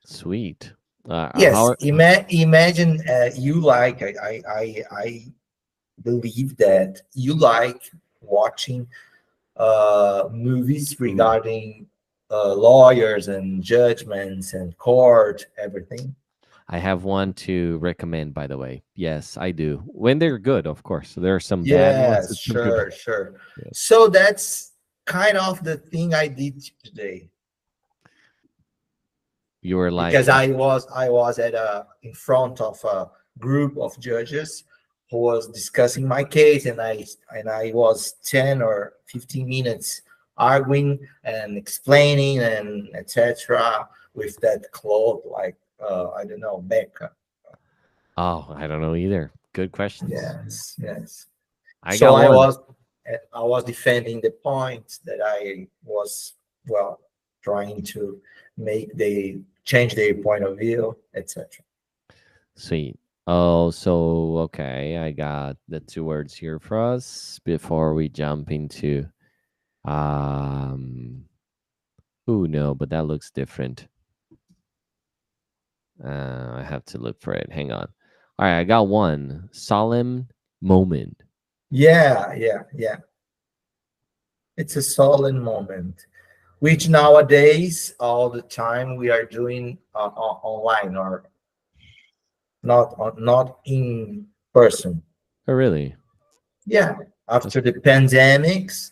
Sweet. Yes, How? imagine you like, I believe that you like watching movies Mm, regarding lawyers and judgments and court, everything. I have one to recommend, by the way. Yes, I do. When they're good, of course. So there are some bad ones Yes, and some good. sure, sure. Yeah. So that's kind of the thing I did today, You were like, because I was at a in front of a group of judges who was discussing my case, and I was 10 or 15 minutes arguing and explaining and etc. with that cloth, like I don't know, Becca. oh, I don't know either. Good questions. Yes, yes. I So got one. I was defending the point that I was, well, trying to make they change their point of view, etc. Sweet. Oh, so okay. I got the two words here for us before we jump into um oh no, but that looks different. I have to look for it. Hang on. All right, I got one. Solemn moment. Yeah, yeah, yeah. It's a solemn moment, which nowadays all the time we are doing online, or not in person. Oh, really? Yeah, That's after the pandemics,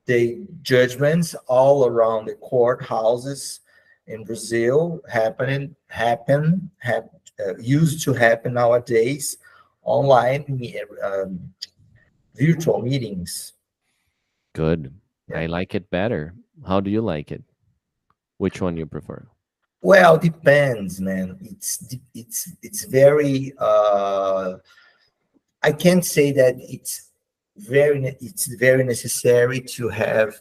the judgments all around the courthouses in Brazil used to happen nowadays online, virtual meetings. good. Yeah. I like it better. How do you like it? Which one you prefer? Well, depends, man. It's very. I can't say that it's very necessary to have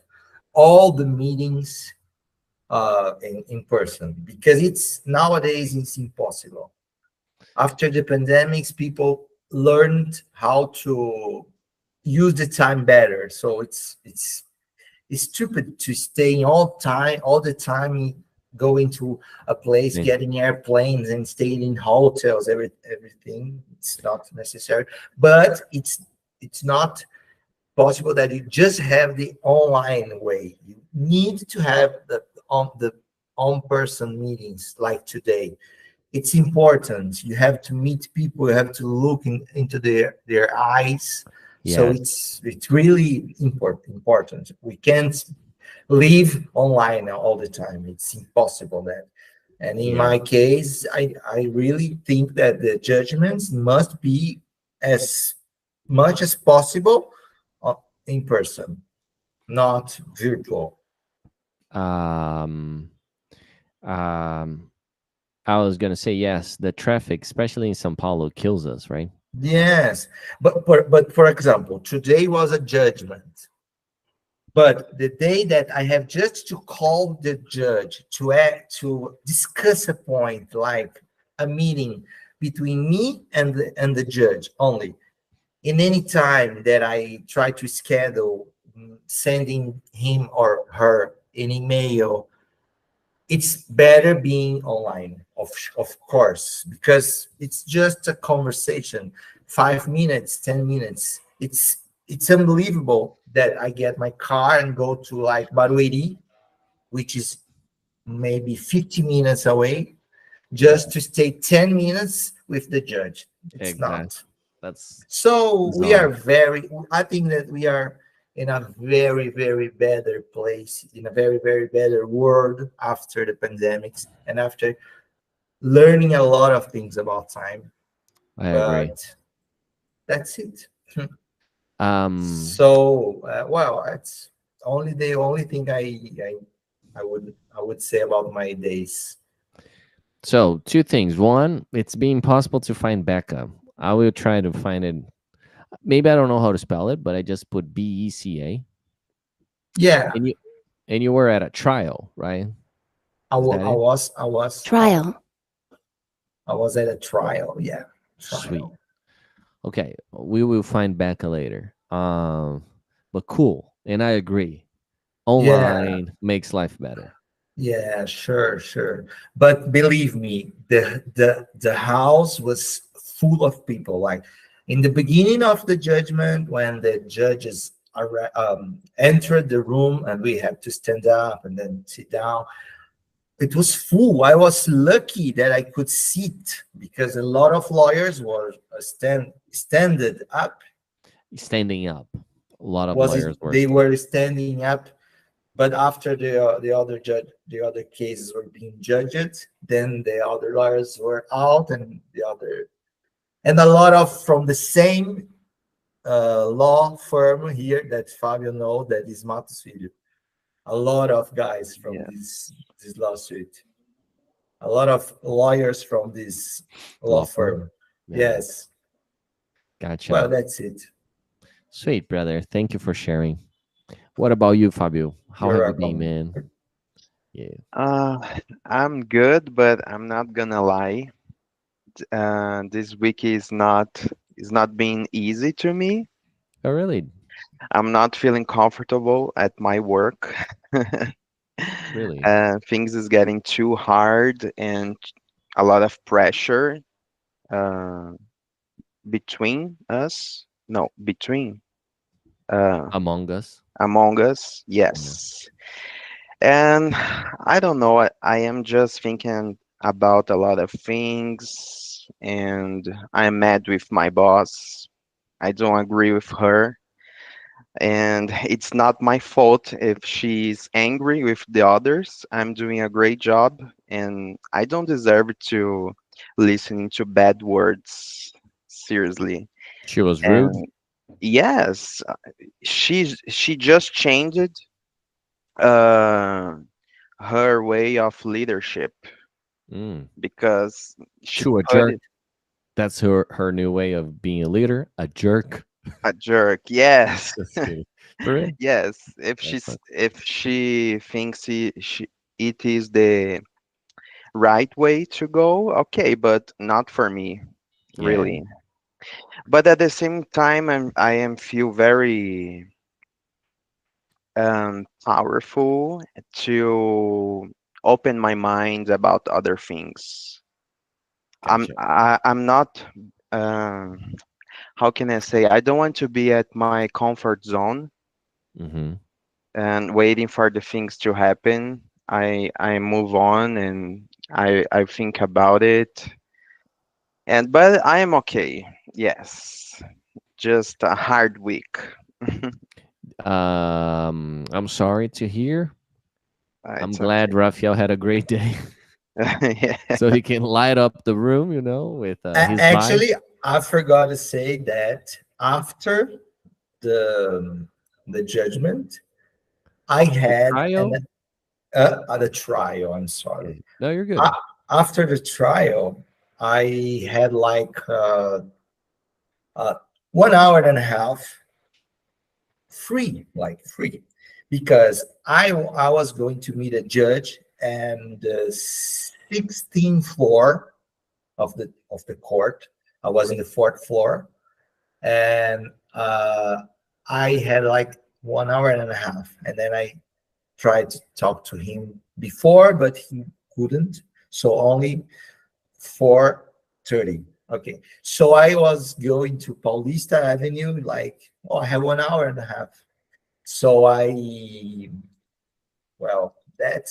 all the meetings in person, because it's nowadays it's impossible. After the pandemics, people learned how to use the time better. So it's stupid to stay all the time going to a place, Yeah. getting airplanes and staying in hotels, everything. It's not necessary. But it's not possible that you just have the online way. You need to have the on person meetings like today. It's important. You have to meet people. You have to look into their eyes. So Yes. it's really important. We can't live online all the time. It's impossible that. And in Yeah. my case, I really think that the judgments must be as much as possible uh, in person, not virtual. Um. Um. I was gonna say yes. The traffic, especially in São Paulo, kills us, right? Yes, but for example, today was a judgment. But the day that I have just to call the judge to discuss a point, like a meeting between me and the judge only, in any time that I try to schedule, sending him or her an email, it's better being online, of course, because it's just a conversation, 5 minutes, 10 minutes. It's unbelievable that I get my car and go to like Barueri, which is maybe 50 minutes away, Yeah. just to stay 10 minutes with the judge. It's Exactly. not. That's So we are bizarre. I think that we are in a very, very better place, in a very, very better world after the pandemics and after learning a lot of things about time. I agree. But that's it. Um. So, well, it's only the only thing I would say about my days. So two things. One, it's being possible to find backup. I will try to find it. Maybe I don't know how to spell it, but I just put BECA. Yeah, And you were at a trial, right? I, Is wa- that I it? was I was Trial. I was at a trial. Yeah, Sweet. trial. Okay, we will find Becca later. But cool, and I agree. Yeah, Online makes life better. Yeah, sure, sure. But believe me, the house was full of people. Like in the beginning of the judgment, when the judges entered the room and we had to stand up and then sit down, it was full. I was lucky that I could sit because a lot of lawyers were standed up. Standing up. A lot of Was it? lawyers were They were standing up, but after the other judge, the other cases were being judged, then the other lawyers were out, and the other, and a lot of from the same law firm here that Fabio know, that is Matos Filho. A lot of guys from Yeah. this lawsuit. A lot of lawyers from this law law firm. firm. Yeah. Yes. Gotcha. Well, that's it. Sweet, brother. Thank you for sharing. What about you, Fabio? How You're have you been, welcome. man? Yeah. I'm good, but I'm not gonna lie. This week is not being easy to me. Oh, really? I'm not feeling comfortable at my work. Really? Things is getting too hard and a lot of pressure uh, between us. No, between Among Us? among us. Yeah. Yes. And I don't know. I am just thinking about a lot of things, and I'm mad with my boss. I don't agree with her, and it's not my fault if she's angry with the others. I'm doing a great job, and I don't deserve to listen to bad words. Seriously. She was rude? And yes, she just changed uh, her way of leadership Mm. because she To a put jerk. That's her new way of being a leader. A jerk. a jerk. Yes. Just kidding. For real? Yes, if That's fun. she thinks it is the right way to go, okay, but not for me, Yeah. really. But at the same time, I am feel very powerful to open my mind about other things. Gotcha. I'm not. Um, how can I say? I don't want to be at my comfort zone Mm-hmm. and waiting for the things to happen. I move on and I think about it. And but I am okay. Yes, just a hard week. I'm sorry to hear. I'm It's glad Raphael had a great day. okay. So he can light up the room, with his vibe. Actually, I forgot to say that after the the judgment, I The had trial? the trial. I'm sorry. Yeah. No, you're good. Uh, After the trial, I had like uh, 1 hour and a half free, like free, because I was going to meet a judge and the 16th floor of the court. I was in the fourth floor, and I had like 1 hour and a half, and then I tried to talk to him before, but he couldn't. So only 4:30. Okay. So I was going to Paulista Avenue, like, oh, I have 1 hour and a half. So well, that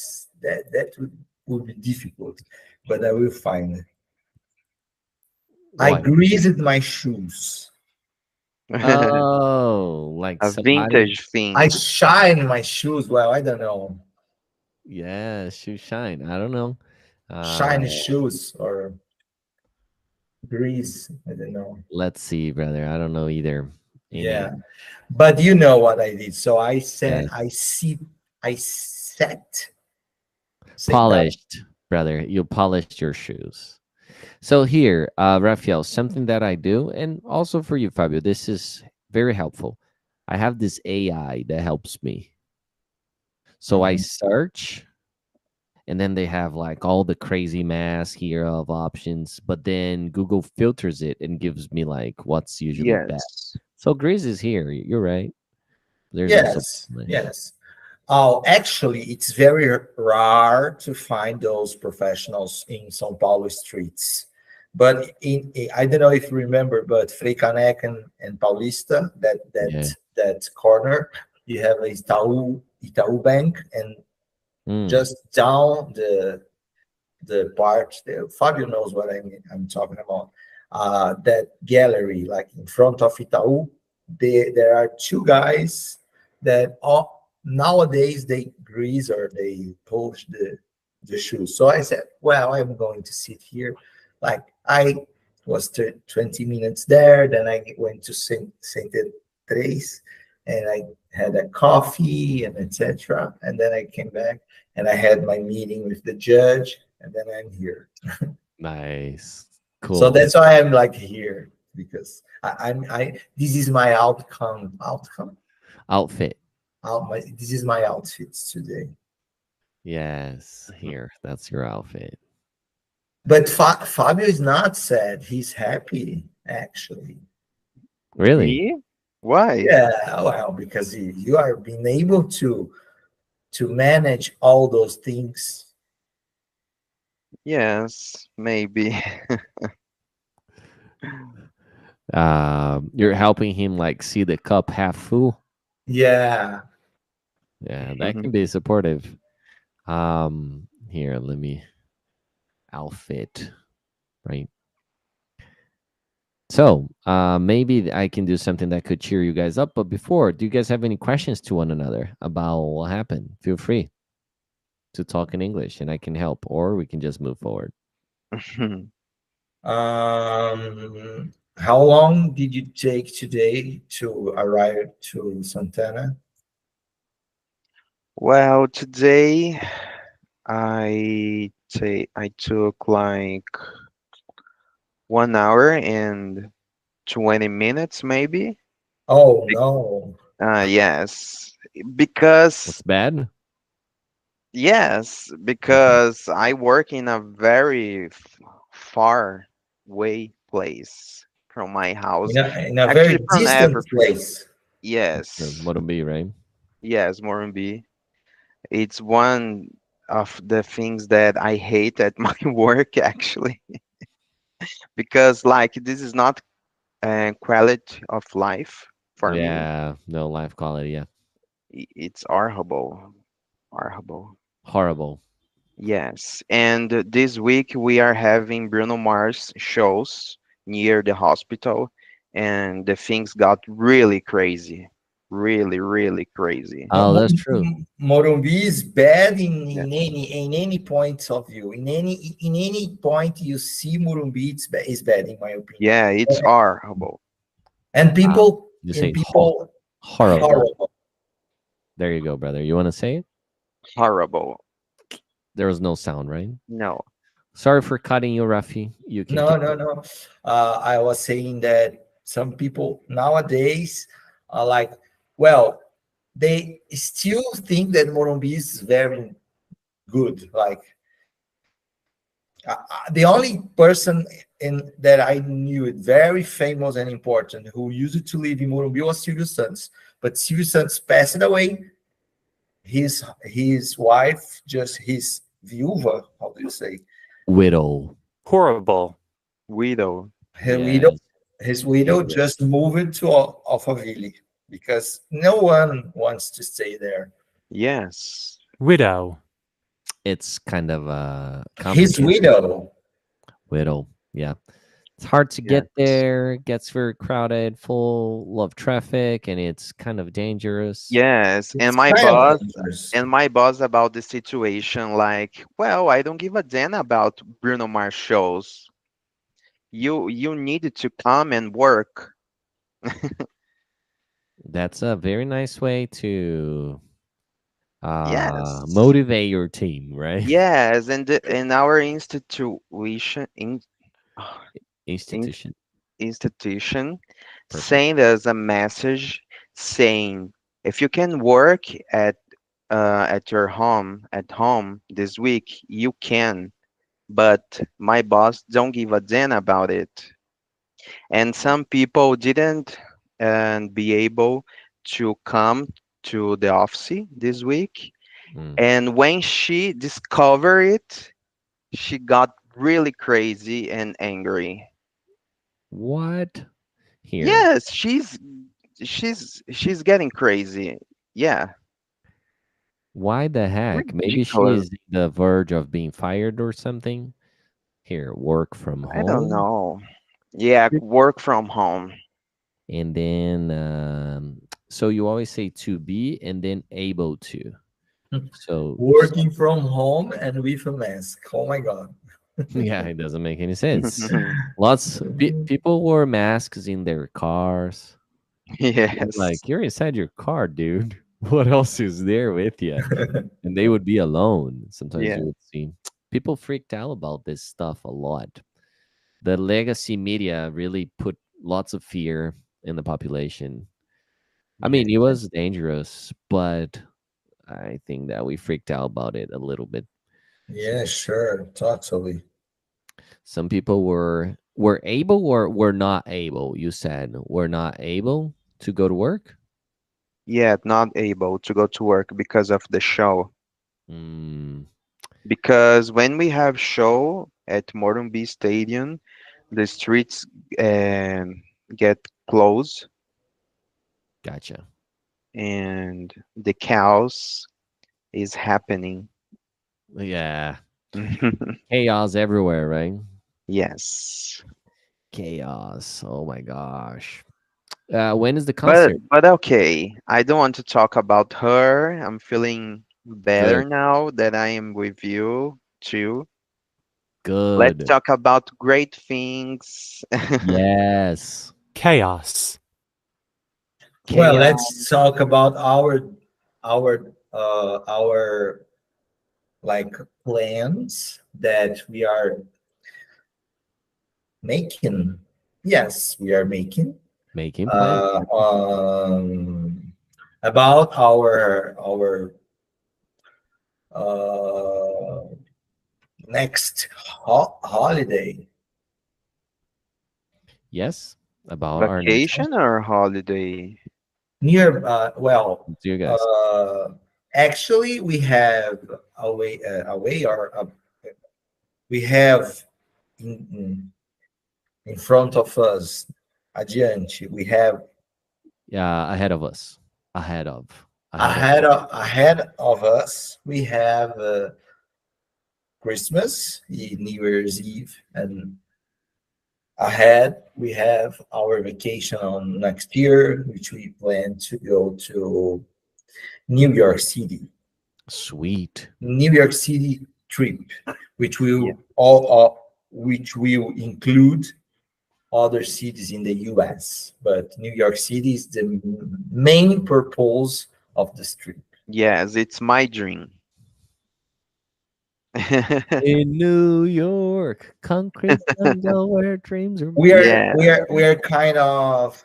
would be difficult, but I will find it. I What? greased my shoes. Oh, like A somebody. vintage I thing. shine my shoes. Well, I don't know. Yeah, shoe shine. I don't know. Shiny Uh, shoes or grease. I don't know. let's see, brother. I don't know either. Yeah. Any. But you know what I did. So I said, Yes. I set down. Polished, brother. You polished your shoes. So here, Raphael, something that I do, and also for you, Fabio, this is very helpful. I have this AI that helps me. So I Mhm. search, and then they have like all the crazy mass here of options, but then Google filters it and gives me like what's usually best. Yes. So Grizz is here. You're right. There's also Yes, English. yes. Oh, actually, it's very rare to find those professionals in São Paulo streets. But I don't know if you remember, but Frei Caneca and Paulista, Yeah. that corner, you have a Itaú Bank, and Mm. just down the part there, Fabio knows what I'm talking about. That gallery, like in front of Itaú, there are two guys that nowadays they grease or they polish the shoes. So I said, well, I'm going to sit here. Like I was 20 minutes there, then I went to Saint Tres, and I had a coffee and etc. And then I came back and I had my meeting with the judge, and then I'm here. Nice. So Cool. that's why I'm like here, because I this is my Outfit. this is my outfits today. Yes. Here. That's your outfit. But Fabio is not sad. He's happy, actually. Really? Me? Why? Yeah, well, because you are being able to manage all those things. Yes, maybe. You're helping him like see the cup half full. Yeah. Yeah, that can be supportive. Here, let me outfit, right? So, maybe I can do something that could cheer you guys up. But before, do you guys have any questions to one another about what happened? Feel free to talk in English, and I can help, or we can just move forward. How long did you take today to arrive to Santana? Well, today I took like 1 hour and 20 minutes maybe. Oh no. Yes, because What's bad? yes, Okay. because I work in a very far way place from my house. In a very Actually, from distant everything. place. Yes, Wouldn't be right. yes, Morumbi. It's one of the things that I hate at my work actually, because like this is not quality of life for me. Yeah, no life quality. Yeah, It's horrible, horrible. horrible. Yes, and this week we are having Bruno Mars shows near the hospital, and the things got really crazy, really, really crazy. Oh, that's true. Morumbi is bad Yeah, in any point of view. In any point you see Morumbi, is bad in my opinion. yeah, it's horrible, And Wow. people You and say people horrible. horrible. There you go, brother. You want to say it? horrible. There was no sound, right? No. Sorry for cutting you, Rafi. You can No, keep. no, no. I was saying that some people nowadays are like, well, they still think that Morumbi is very good. Like the only person in that I knew it very famous and important who used to live in Morumbi was Silvio Santos. But Silvio Santos passed away. His wife, just his viúva, how do you say? Widow. Horrible. Widow. Her widow, Yes. his widow Widow. just moved to Alphaville because no one wants to stay there. Yes. Widow. It's kind of His complicated. widow. Widow. Yeah. It's hard to get Yes. there. Gets very crowded, full of traffic, and it's kind of dangerous. Yes. It's kind of dangerous. And my boss about the situation, like, well, I don't give a damn about Bruno Mars shows. You need to come and work. That's a very nice way to Yes. motivate your team, right? Yes, and in our institution in, Institution. institution Perfect. send us a message saying if you can work at your home at home this week, you can. But my boss don't give a damn about it. And some people didn't and be able to come to the office this week, Mm. and when she discovered it, she got really crazy and angry. What? Here. Yes, she's getting crazy. Yeah, Why the heck? Maybe ridiculous. she's the verge of being fired or something. Here, work from I don't home. know. Yeah, work from home. And then, so you always say to be and then able to. So, Working from home and with a mask. Oh my God. yeah, it doesn't make any sense. People wore masks in their cars. Yes. Like, you're inside your car, dude. What else is there with you? And they would be alone. Sometimes Yeah. you would see people freaked out about this stuff a lot. The legacy media really put lots of fear in the population. I Yeah. mean, it was dangerous, but I think that we freaked out about it a little bit. Yeah, sure. Totally. Some people were able or were not able. You said were not able to go to work. Yeah, not able to go to work because of the show. Mm, Because when we have show at Morumbí Stadium, the streets get closed gotcha. and the chaos is happening. Yeah, chaos everywhere, right? Yes. Chaos. Oh my gosh. When is the But concert? but okay, I don't want to talk about her. I'm feeling better Good. now that I am with you too. Let's Good. talk about great things. Yes. chaos, Well, Chaos. let's talk about our like plans that we are making. Yes, we are making Making plans. uh, um, about our uh, next holiday. Yes. About our next one. Vacation or holiday? Near, well, Do you guys? actually, we have away or we have in front of us, adiante, we have Yeah, ahead of us. Ahead of. Ahead of. ahead of us, we have Christmas, New Year's Eve, and ahead we have our vacation on next year, which we plan to go to New York City. Sweet. New York City trip, which Yeah. will which will include other cities in the U.S. But New York City is the main purpose of this trip. Yes, it's my dream. In New York, concrete jungle where dreams are We made. are Yeah. we are kind of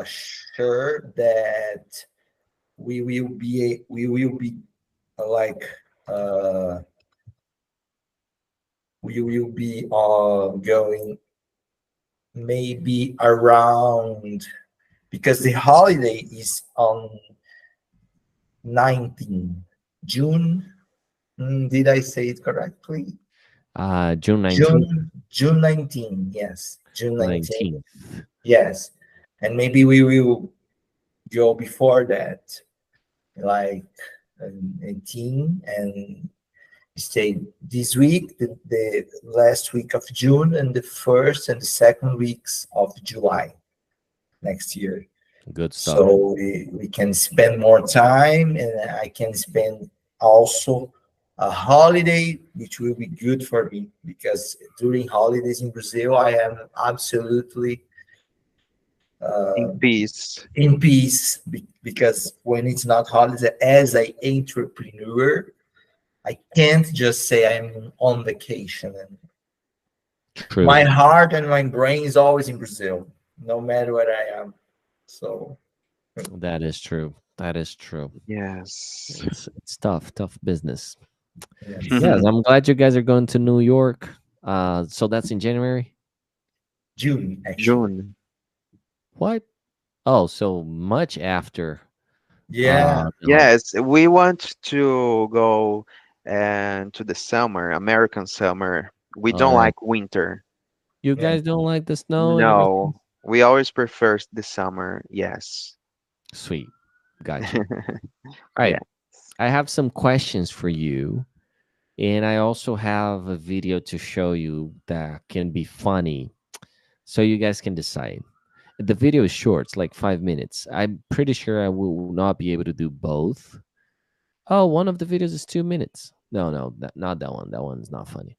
sure that we will be like uh, we will be going maybe around because the holiday is on 19 June. Did I say it correctly? June 19th. June 19. Yes, June 19. 19th. Yes, and maybe we will go before that, like 18, and stay this week, the last week of June, and the first and the second weeks of July next year. Good stuff. So we can spend more time, and I can spend also a holiday, which will be good for me because during holidays in Brazil, I am absolutely In uh, peace. in peace because when it's not holiday, as an entrepreneur, I can't just say I'm on vacation. And True. my heart and my brain is always in Brazil, no matter where I am. So That is true. That is true. Yes. It's tough business. yes. Yes, I'm glad you guys are going to New York. So that's in January. June, actually. June. What? Oh, so much after Yeah. No. Yes, we want to go and to the summer, American summer. We don't Uh, like winter. you Yeah. guys don't like the snow and everything? No, we always prefer the summer. Yes. Sweet. Got you. All right. Yeah. I have some questions for you. And I also have a video to show you that can be funny. So you guys can decide. The video is short, it's like 5 minutes. I'm pretty sure I will not be able to do both. Oh, one of the videos is 2 minutes. No, no, not that one. That one's not funny.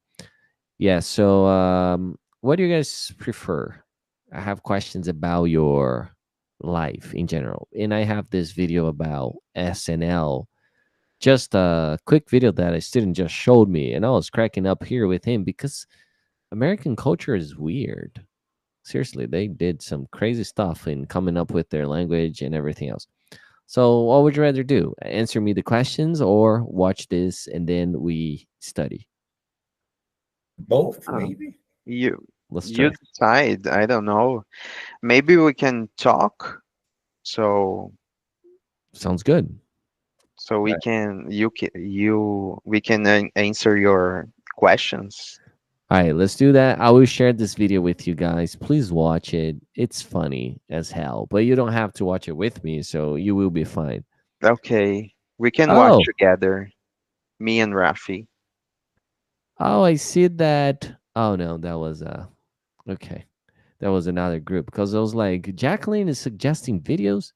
Yeah. So, what do you guys prefer? I have questions about your life in general, and I have this video about SNL. Just a quick video that a student just showed me, and I was cracking up here with him because American culture is weird. Seriously, they did some crazy stuff in coming up with their language and everything else. So, what would you rather do? Answer me the questions or watch this and then we study? Both, Uh, maybe. you Let's you try. decide. I don't know. Maybe we can talk so Sounds good. we can we can answer your questions. All right, let's do that. I will share this video with you guys. Please watch it. It's funny as hell, but you don't have to watch it with me, so you will be fine. Okay. We can watch Oh, together, me and Rafi. oh, I see that. Oh no, that was okay. That was another group because I was like, Jacqueline is suggesting videos.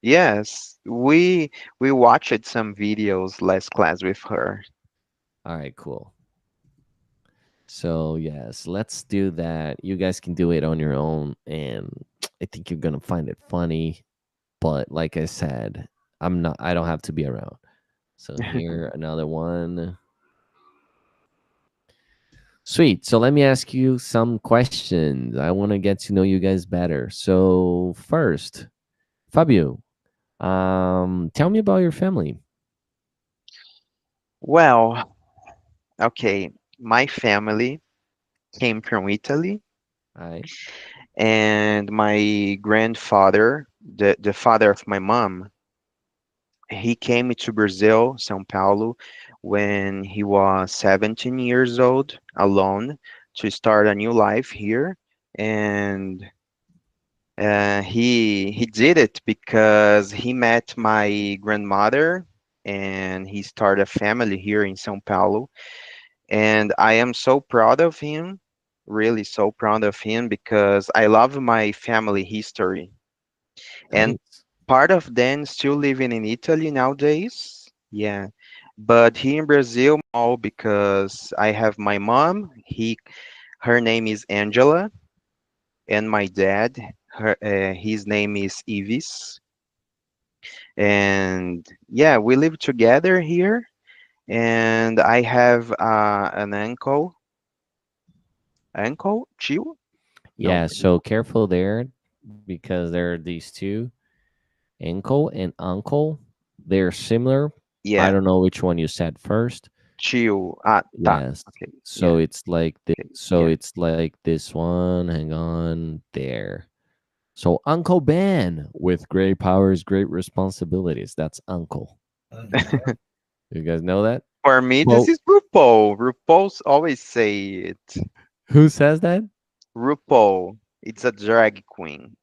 Yes, we watched some videos last class with her. All right, cool. So yes, let's do that. You guys can do it on your own, and I think you're gonna find it funny. But like I said, I'm not. I don't have to be around. So here another one. Sweet. So let me ask you some questions. I want to get to know you guys better. So first, Fabio, tell me about your family. Well, okay, my family came from Italy, All right. and my grandfather, the father of my mom, he came to Brazil, São Paulo, when he was 17 years old, alone, to start a new life here. And he did it because he met my grandmother, and he started a family here in São Paulo. And I am so proud of him, really so proud of him, because I love my family history. And Nice. part of them still living in Italy nowadays. Yeah. But here in Brazil, all because I have my mom. Her name is Angela, and my dad, his name is Ivis. And yeah, we live together here. And I have an uncle, tio? No, Yeah. So careful there because there are these two, uncle and uncle. They're similar. I yeah, don't know which one you said first. tio. Ah, tá. Yes. Okay, So yeah, it's like this. okay, So yeah. it's like this one. Hang on there. So Uncle Ben with great powers, great responsibilities. That's Uncle. Mhm. You guys know that? For me, this Well, is RuPaul. RuPaul's always say it. who says that? RuPaul. It's a drag queen.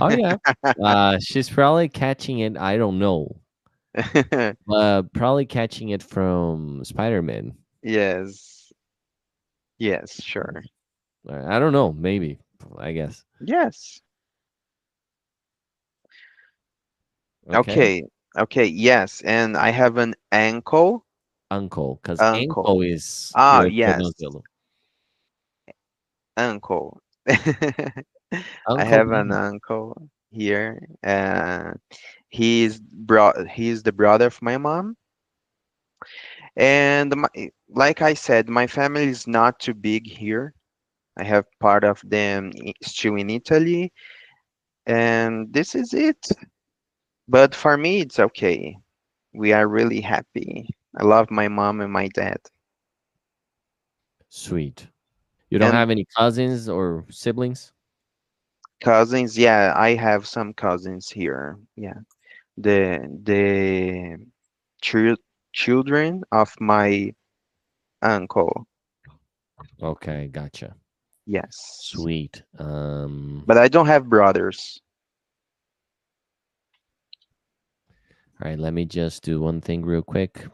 Oh yeah. She's probably catching it. I don't know. Probably catching it from Spider-Man. Yes, yes, sure. I don't know. Maybe. I guess. Yes. Okay. Okay, okay, yes. And I have an ankle. Uncle, because Uncle. Uncle is Ah, your yes, tornozelo. uncle. I Uncle have an Ben. uncle here. He's the brother of my mom. And like I said, my family is not too big here. I have part of them still in Italy, and this is it. But for me, it's okay. We are really happy. I love my mom and my dad. Sweet. You don't And have any cousins or siblings? cousins, yeah, I have some cousins here. Yeah. the children of my uncle. Okay, gotcha. Yes. Sweet. But I don't have brothers. All right, let me just do one thing real quick.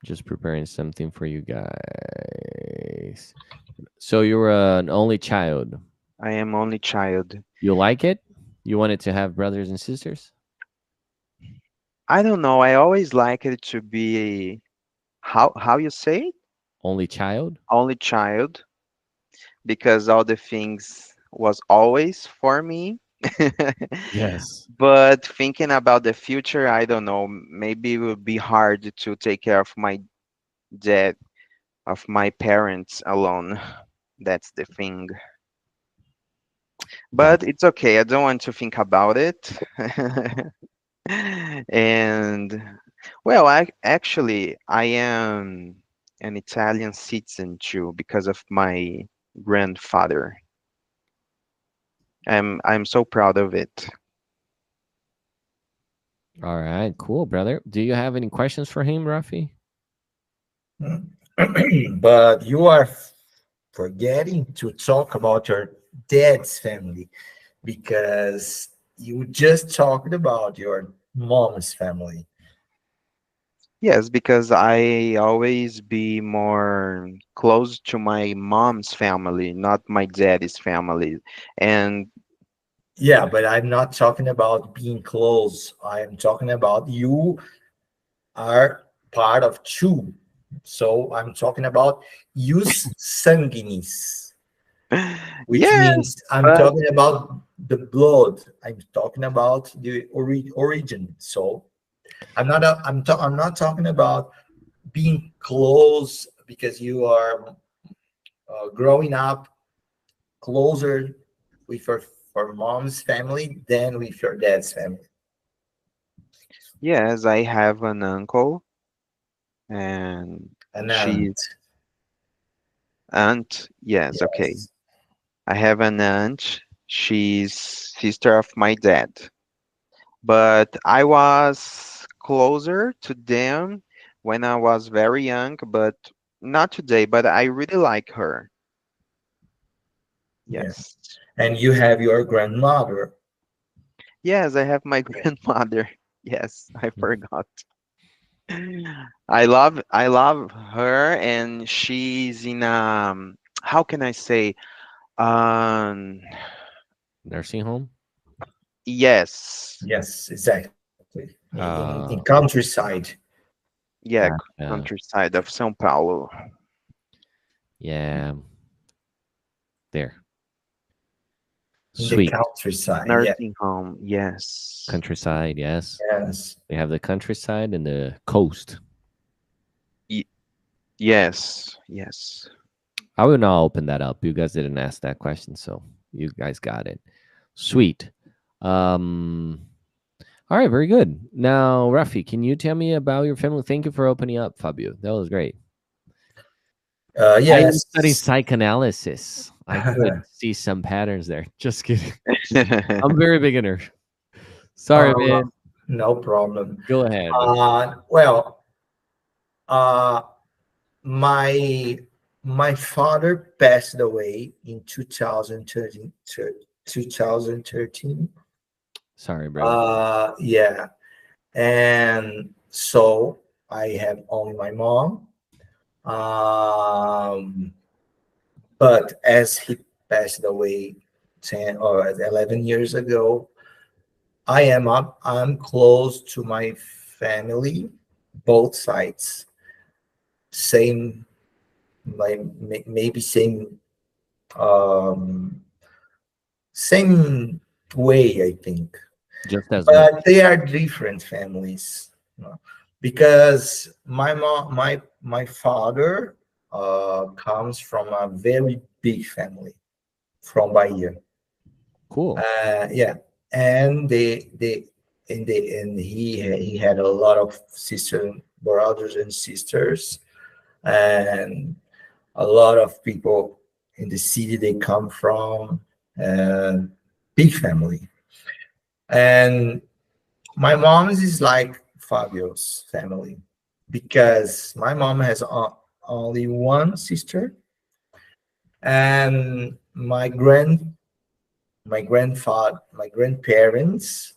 Just preparing something for you guys. So you're an only child. I am only child. You like it? You wanted to have brothers and sisters? I don't know. I always like it to be how you say it? Only child? Only child, because all the things was always for me. Yes. But thinking about the future, I don't know. Maybe it would be hard to take care of my dad, of my parents alone. That's the thing. But it's okay. I don't want to think about it. And well, I am an Italian citizen too because of my grandfather. I'm so proud of it. All right, cool, brother. Do you have any questions for him, Rafi? But you are forgetting to talk about your dad's family, because you just talked about your mom's family. Yes, because I always be more close to my mom's family, not my daddy's family. And Yeah, but I'm not talking about being close. I'm talking about you are part of two. So I'm talking about jus sanguinis, which yes, means I'm but talking about the blood. I'm talking about the origin. So I'm not talking about being close because you are growing up closer with your mom's family than with your dad's family. yes, I have an uncle and And she's aunt. Yes, okay. yes, I have an aunt. She's sister of my dad. But I was closer to them when I was very young, but not today, but I really like her. yeah. Yes. And you have your grandmother. Yes, I have my grandmother. Yes, I forgot. I love her and she's in how can I say um Nursing home? yes. Yes, exactly. In Uh, countryside, Yeah, gotcha. countryside of São Paulo. Yeah, there. in the Sweet. countryside. Yeah, Nursing home. Yes. Countryside, yes. yes. We have the countryside and the coast. Y- yes. Yes. I will not open that up. You guys didn't ask that question, so you guys got it. Sweet. Um, all right, very good. Now, Rafi, can you tell me about your family? Thank you for opening up, Fabio. That was great. I am Yes. studying psychoanalysis. I could see some patterns there. Just kidding. I'm very beginner. Sorry, Uh, man. no problem. Go ahead. Well, uh, my my father passed away in 2013. 2013. Sorry, brother. Yeah, and so I have only my mom. Um, but as he passed away 10 or 11 years ago, I'm close to my family, both sides. Same, like maybe um, same way, I think. Just as much. But they are different families, you know, because my mom, my father comes from a very big family from Bahia. Cool. Yeah, and and he had a lot of brothers and sisters, and a lot of people in the city they come from, and big family. And my mom's is like Fabio's family because my mom has only one sister, and my grandfather, my grandparents,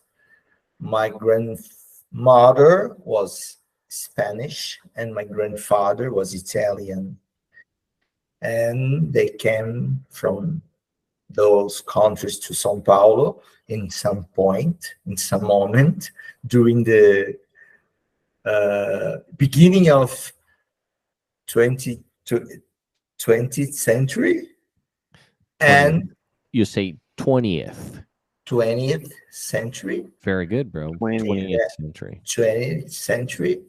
my grandmother was Spanish, and my grandfather was Italian, and they came from those countries to São Paulo in some point, in some moment during the beginning of 20 to 20th century 20th. and You say 20th. 20th century. Very good, bro. 20th century. 20th century.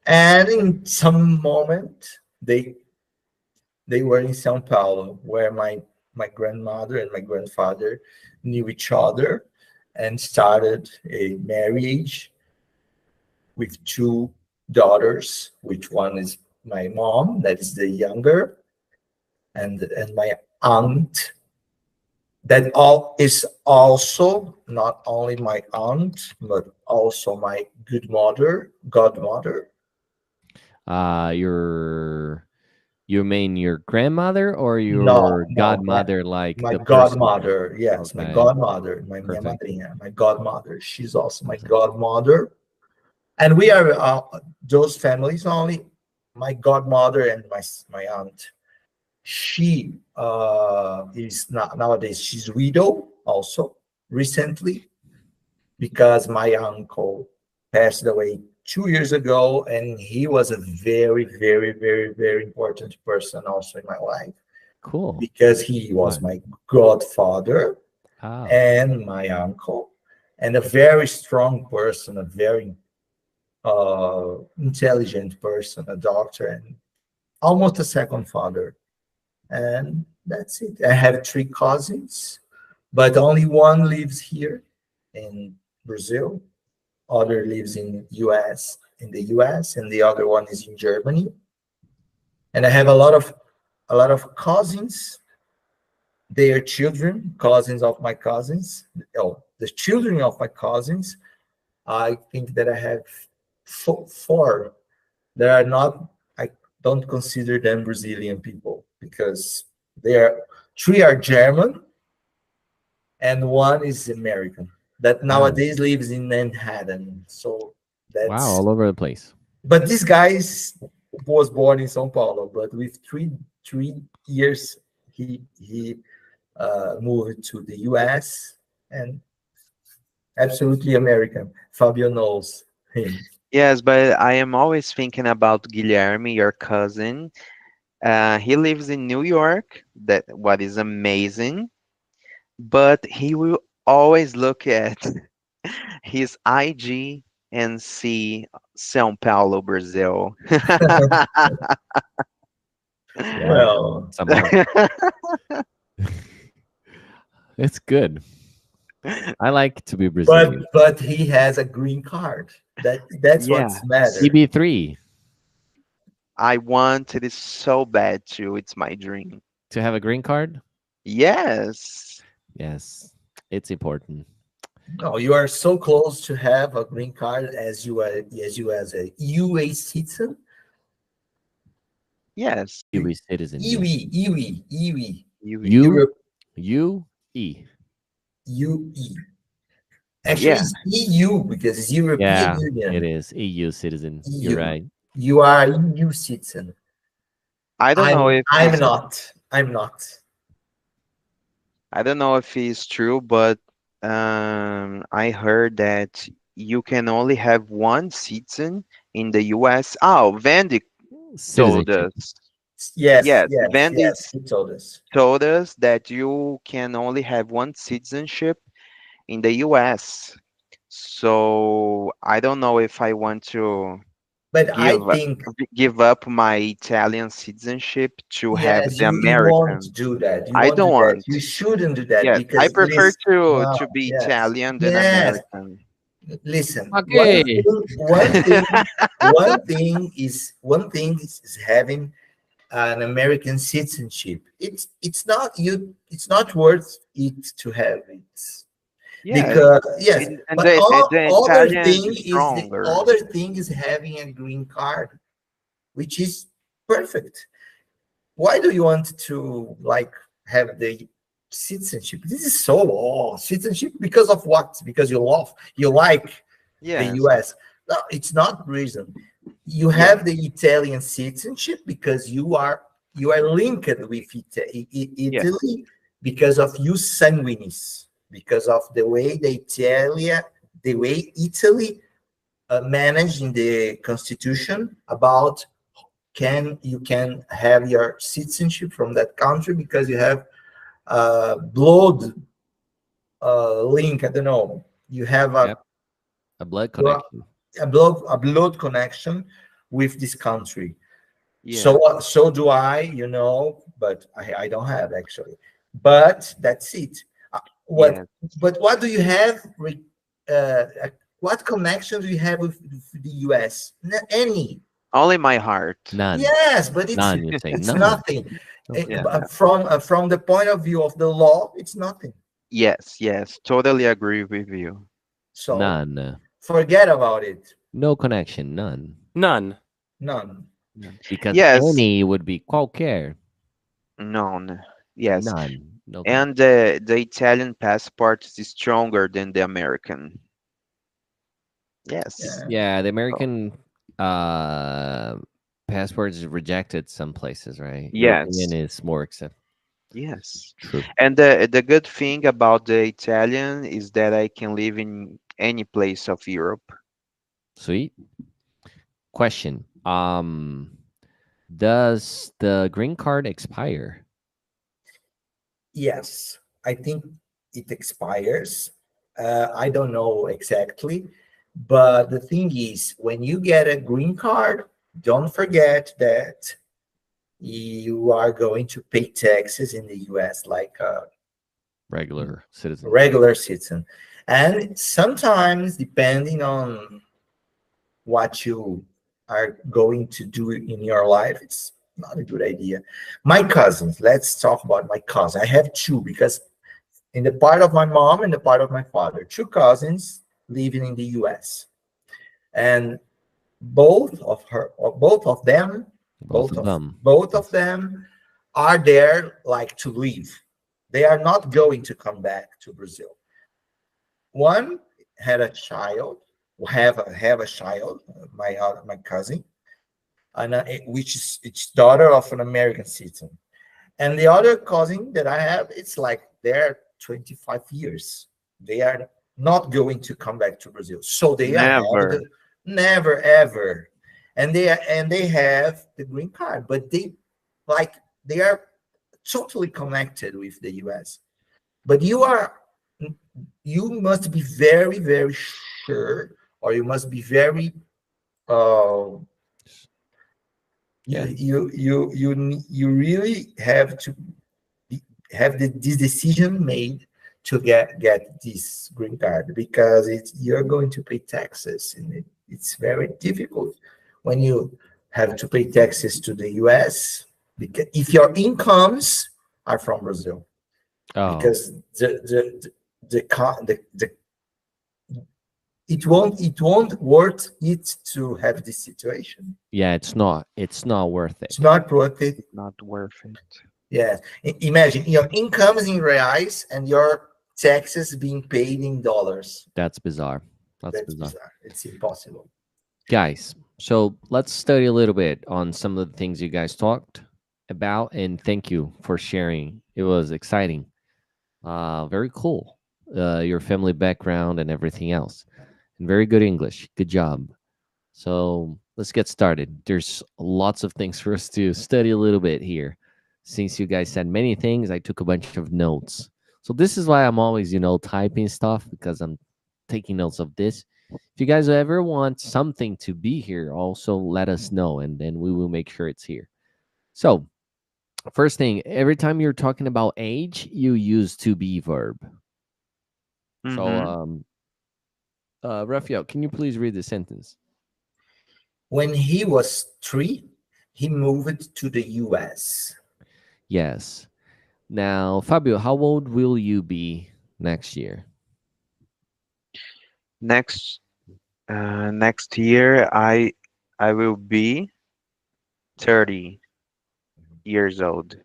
And in some moment, they were in São Paulo, where my grandmother and my grandfather knew each other and started a marriage with two daughters, which one is my mom, that is the younger, and my aunt, that all is also not only my aunt, but also my godmother. You mean your grandmother or your No, godmother, like my the person? godmother, yes, my Okay. godmother, minha Perfect. madrinha, my godmother. She's also my godmother. And we are those families only, my godmother and my aunt. She is not nowadays, she's widow also recently, because my uncle passed away 2 years ago, and he was a very, very, very, very important person also in my life, Cool. because he was my godfather Oh, and my uncle, and a very strong person, a very intelligent person, a doctor, and almost a second father. And that's it. I have 3 cousins, but only one lives here in Brazil. Other lives in the US, and the other one is in Germany. And I have a lot of cousins. They are cousins of my cousins. Oh, the children of my cousins. I think that I have 4 that are not. I don't consider them Brazilian people, because 3 are German, and 1 is American, that nowadays lives in Manhattan. So that's wow, all over the place. But this guy was born in São Paulo, but with 3 years he moved to the US, and absolutely American. Fabio knows him. Yes, but I am always thinking about Guilherme, your cousin. He lives in New York, that what is amazing, but he will always look at his IG and see São Paulo, Brazil. Yeah, Well, somehow. It's good. I like to be Brazilian. but he has a green card. That's Yeah. what's matter. CB3 I want it is so bad too. It's my dream. to have a green card. Yes. Yes, it's important. No, you are so close to have a green card as you as a UA citizen. Yes. You citizen. yeah. EWE. U UE. UE. Actually, Yeah. it's EU because it's European Yeah, Union. it is EU citizen. EU. You're right. You are EU citizen. I don't know if I'm it's, not. I'm not. I don't know if it's true, but I heard that you can only have one citizen in the US. Oh, Vandy told Citizenship. us. Yes, Yes, yes, Vandy yes. He told us. told us that you can only have one citizenship in the US. So I don't know if I want to But I give think give up my Italian citizenship to have yes, the you won't American. do that. You I won't do don't that. want. You shouldn't do that Yes, I because prefer listen, to be yes, Italian than yes. American. Listen. Okay. One thing is having an American citizenship, it's not you. It's not worth it to have it Yes, because yes. and But the other Italian thing is is the stronger. other thing is having a green card, which is perfect. Why do you want to like have the citizenship? This is so citizenship because of what? Because you like the Yes, US. No, it's not reason. You yes, have the Italian citizenship because you are linked with yes, Italy because of you sanguinis, because of the way Italy managed in the constitution about you can have your citizenship from that country because you have blood link. I don't know. You have Yep. A blood you are- connection. a blood connection with this country. yes, So do I, but I don't have actually. But that's it. What yes. but what do you have? What connection do you have with the US? Any? Only my heart. None. Yes, but it's None, you say. it's None. nothing. Okay. Yeah. From the point of view of the law, it's nothing. Yes, yes. Totally agree with you. So None. forget about it. No connection. None. None. None. Because Yes, any would be qualquer. none. Yes, None. No connection. and the Italian passport is stronger than the American. Yes. Yeah. Yeah, the Oh, American uh passport is rejected some places, right? European yes, is more accepted. yes. True. And the good thing about the Italian is that I can live in any place of Europe. Sweet. Question. Does the green card expire? Yes, I think it expires. I don't know exactly, but the thing is, when you get a green card, don't forget that you are going to pay taxes in the US like a Regular citizen. regular citizen. And sometimes, depending on what you are going to do in your life, it's not a good idea. My cousins, let's talk about my cousin. I have two because in the part of my mom and the part of my father, two cousins living in the US. And both of them, Both of them. both of them are there like to leave. They are not going to come back to Brazil. One had a child, have a child, my cousin, and which is it's daughter of an American citizen. And the other cousin that I have, it's like they're 25 years. They are not going to come back to Brazil. So they are have Never. the never ever. And they have the green card, but like they are totally connected with the US. But you must be very, very sure, or you must be very uh Yeah. you really have to have this decision made to get this green card because you're going to pay taxes and it's very difficult when you have to pay taxes to the US because if your incomes are from Brazil Oh, because the it won't worth it to have this situation. yeah, it's not. It's not worth it. It's not worth it. It's not worth it. Yeah. Imagine your income is in reais and your taxes being paid in dollars. That's bizarre. That's That's bizarre. bizarre. It's impossible. Guys, so let's study a little bit on some of the things you guys talked about, and thank you for sharing. It was exciting. Very cool. Your family background and everything else. And very good English. Good job. So let's get started. There's lots of things for us to study a little bit here. Since you guys said many things, I took a bunch of notes. So this is why I'm always, typing stuff because I'm taking notes of this. If you guys ever want something to be here, also let us know and then we will make sure it's here. So, first thing, every time you're talking about age, you use to be verb. So, Mhm. Raphael, can you please read the sentence? When he was 3, he moved to the US. Yes. Now, Fabio, how old will you be next year? Next next year I will be 30 years old.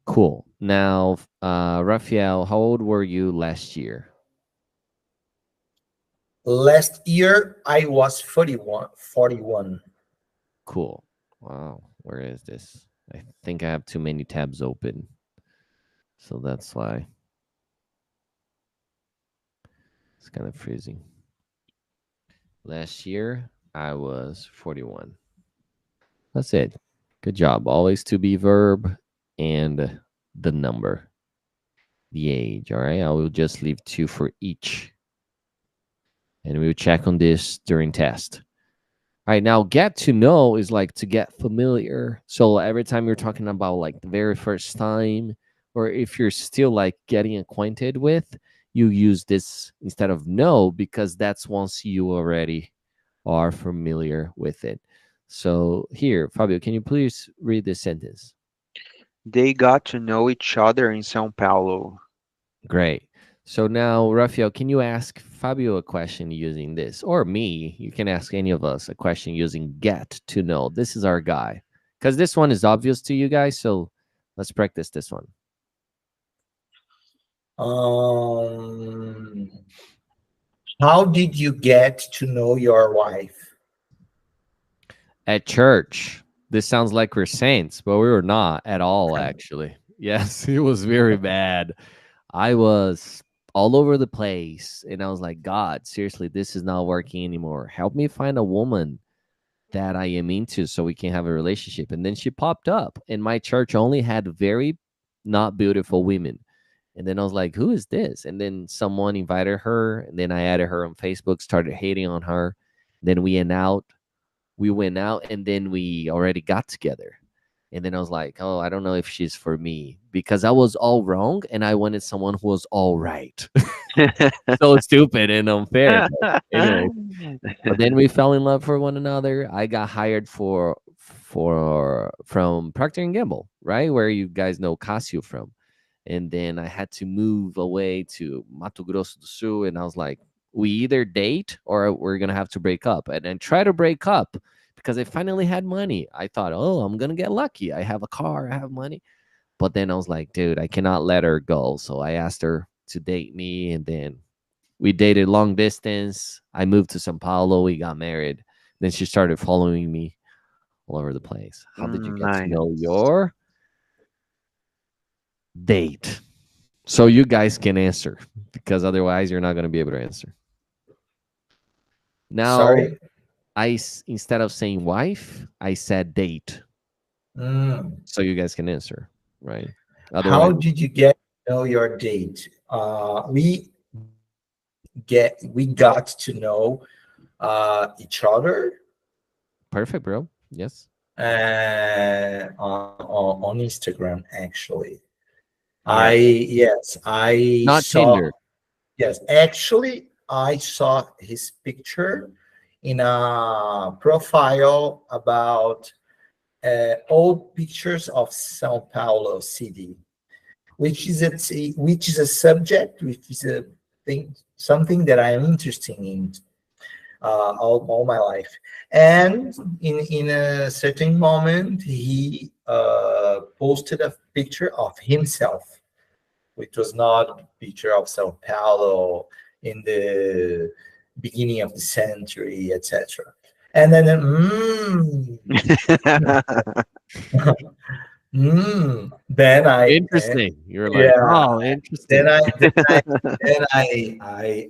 Cool. Now, Rafael, how old were you last year? Last year, I was 41. Cool. Wow. Where is this? I think I have too many tabs open. So that's why it's kind of freezing. Last year, I was 41. That's it. Good job. Always to be verb and the number, the age. All right. I will just leave 2 for each. And we'll check on this during test. All right. Now, get to know is like to get familiar. So every time you're talking about like the very first time, or if you're still like getting acquainted with, you use this instead of know, because that's once you already are familiar with it. So here, Fabio, can you please read this sentence? They got to know each other in São Paulo. Great. So now, Rafael, can you ask Fabio a question using this? Or me, you can ask any of us a question using get to know. This is our guy. Because this one is obvious to you guys, so let's practice this one. How did you get to know your wife? At church. This sounds like we're saints, but we were not at all, actually. Yes, it was very bad. I was all over the place, and I was like, God, seriously, this is not working anymore. Help me find a woman that I am into so we can have a relationship. And then she popped up, and my church only had very not beautiful women. And then I was like, who is this? And then someone invited her, and then I added her on Facebook, started hating on her. Then we went out, and then we already got together. And then I was like, oh, I don't know if she's for me, because I was all wrong and I wanted someone who was all right. So stupid and unfair. But anyway, but then we fell in love for one another. I got hired from Procter and Gamble, right? Where you guys know Casio from. And then I had to move away to Mato Grosso do Sul, and I was like, we either date or we're gonna have to break up. And then try to break up because I finally had money. I thought, oh, I'm gonna get lucky. I have a car, I have money. But then I was like, dude, I cannot let her go. So I asked her to date me, and then we dated long distance. I moved to Sao Paulo. We got married. Then she started following me all over the place. How did you get to Nice. know your date? So you guys can answer, because otherwise you're not going to be able to answer. Now, Sorry. Instead of saying wife, I said date. So you guys can answer, right? How Otherwise, did you get to know your date? We got to know each other perfect, bro. Yes. on Instagram, actually. Yeah. I Not saw. Tinder. Yes, actually, I saw his picture in a profile about old pictures of São Paulo city, which is a subject, which is a thing, something that I am interested in all my life. And in a certain moment, he posted a picture of himself, which was not a picture of Sao Paulo in the beginning of the century, etc. And then, then Interesting. You're like, yeah, oh, interesting. then I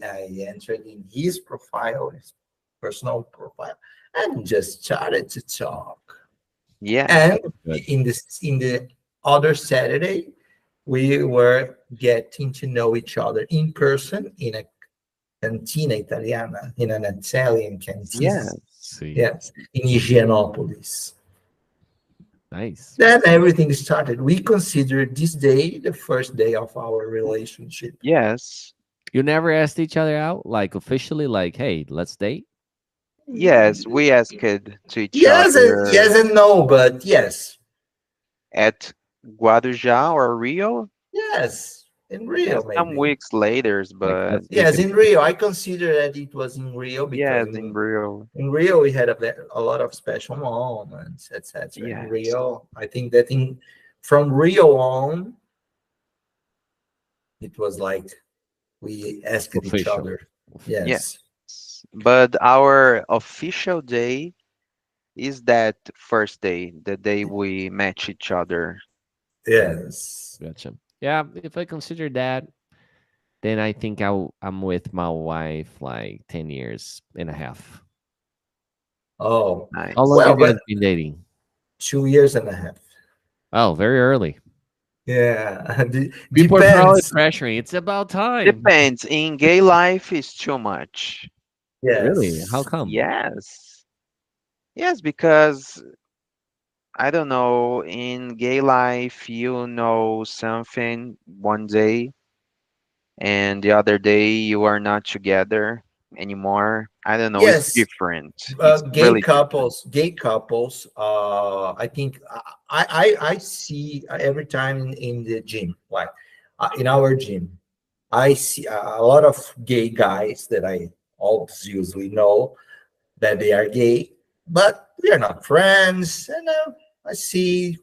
entered in his profile, his personal profile, and just started to talk. Yeah. And Good. in the other Saturday, we were getting to know each other in person in a cantina italiana, in an Italian canteen. Yeah. See, Yes, in Higienópolis. nice. Then everything started. We considered this day the first day of our relationship. Yes. You never asked each other out, like officially, like, hey, let's date. Yes, we asked to each Yes other and no, but yes. at Guarujá or Rio. Yes, in Yes, Rio, some maybe. weeks later, Like but that's Yes, even in Rio. I consider that it was in Rio because yes, in Rio. in Rio we had a lot of special moments, etc. In Yes, Rio, I think that in from Rio on, it was like we asked each official. other. yes. Yes, But our official day is that first day, the day we match each other. yes. Gotcha. Yeah, if I consider that, then I think I'm with my wife like 10 years and a half. Oh, How long Nice. you well, guys but been dating? 2 years and a half. Oh, very early. Yeah, People are probably depends. pressuring. It's about time. Depends. In gay life is too much. Really? How Yes. come? Yes. Yes, because I don't know, in gay life you know something one day and the other day you are not together anymore. I don't know, it's Yes, different. It's gay really different. couples, I think I see every time in the gym, like in our gym, I see a lot of gay guys that I obviously know that they are gay, but we are not friends. And I see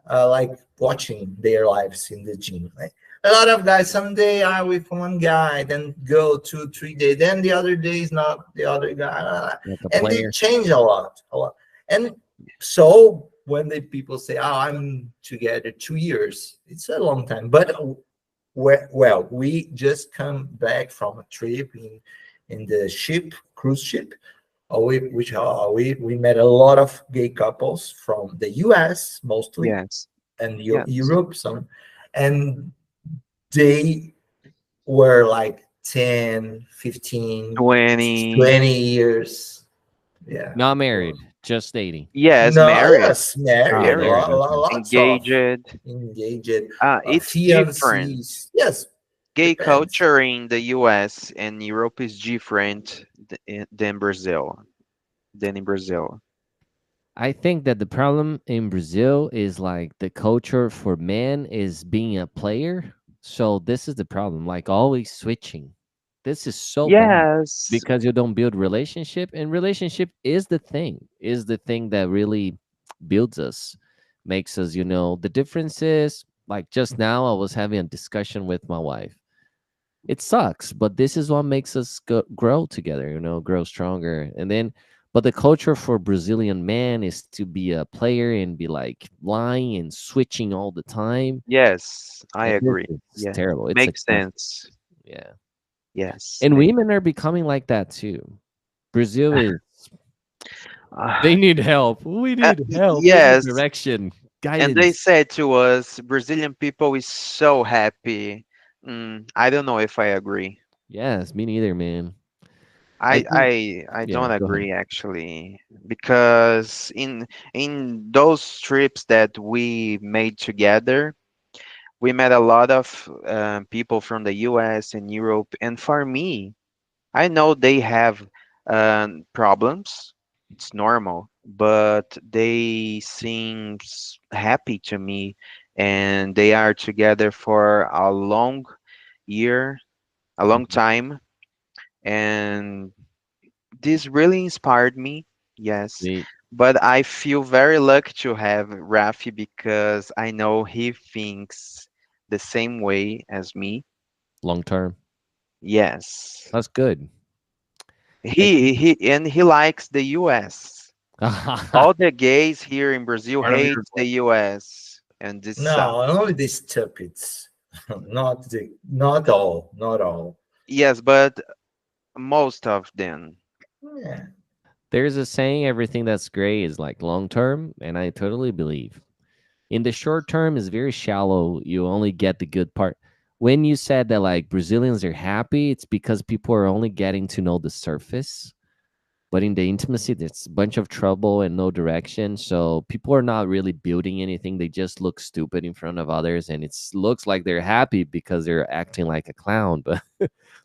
like watching their lives in the gym. Like, a lot of guys someday are with one guy, then go 2 3 days, then the other day is not the other guy, Like a and they player? change a lot, a lot. And so when the people say, "Oh, I'm together 2 years," it's a long time. But well, we just come back from a trip in the ship, cruise ship. We met a lot of gay couples from the U.S. mostly Yes. and Yes. Europe some, and they were like 10, 15, 20. 20 years. Yeah. Not married, just dating. Yes, No, married. yes, married, Married. Married. Okay. lots of Engaged. engaged, It's different. fiancés. Yes, Gay depends. culture in the US and Europe is different than Brazil. Than in Brazil. I think that the problem in Brazil is like the culture for men is being a player. So this is the problem, like always switching. This is so bad Yes. because you don't build relationship, and relationship is the thing that really builds us, makes us, the difference is like just now I was having a discussion with my wife. It sucks, but this is what makes us grow together, grow stronger. And then, but the culture for Brazilian man is to be a player and be like lying and switching all the time. Yes, I And this agree. is Yeah. terrible. It's Makes exhausting. sense. Yeah. Yes. And women are becoming like that too. Brazil is, they Uh, need help. We need help. We need yes. direction, And they guidance. said to us, Brazilian people is so happy. I don't know if I agree. Yes, me neither, man. I I think, I I yeah, don't go ahead. agree actually because in those trips that we made together, we met a lot of people from the U.S. and Europe, and for me, I know they have problems. It's normal, but they seems happy to me, and they are together for a long year, a long Mhm. time, and this really inspired me. Yes, The but I feel very lucky to have Rafi because I know he thinks the same way as me. long term. Yes. That's good. And He likes the US. All the gays here in Brazil part of hate your the voice. US, and this No, sucks. only the stupids, not all, not all. Yes, but most of them. Yeah. There's a saying everything that's gray is like long term, and I totally believe. In the short term is very shallow. You only get the good part. When you said that like Brazilians are happy, it's because people are only getting to know the surface. But in the intimacy, there's a bunch of trouble and no direction. So people are not really building anything. They just look stupid in front of others, and it looks like they're happy because they're acting like a clown. But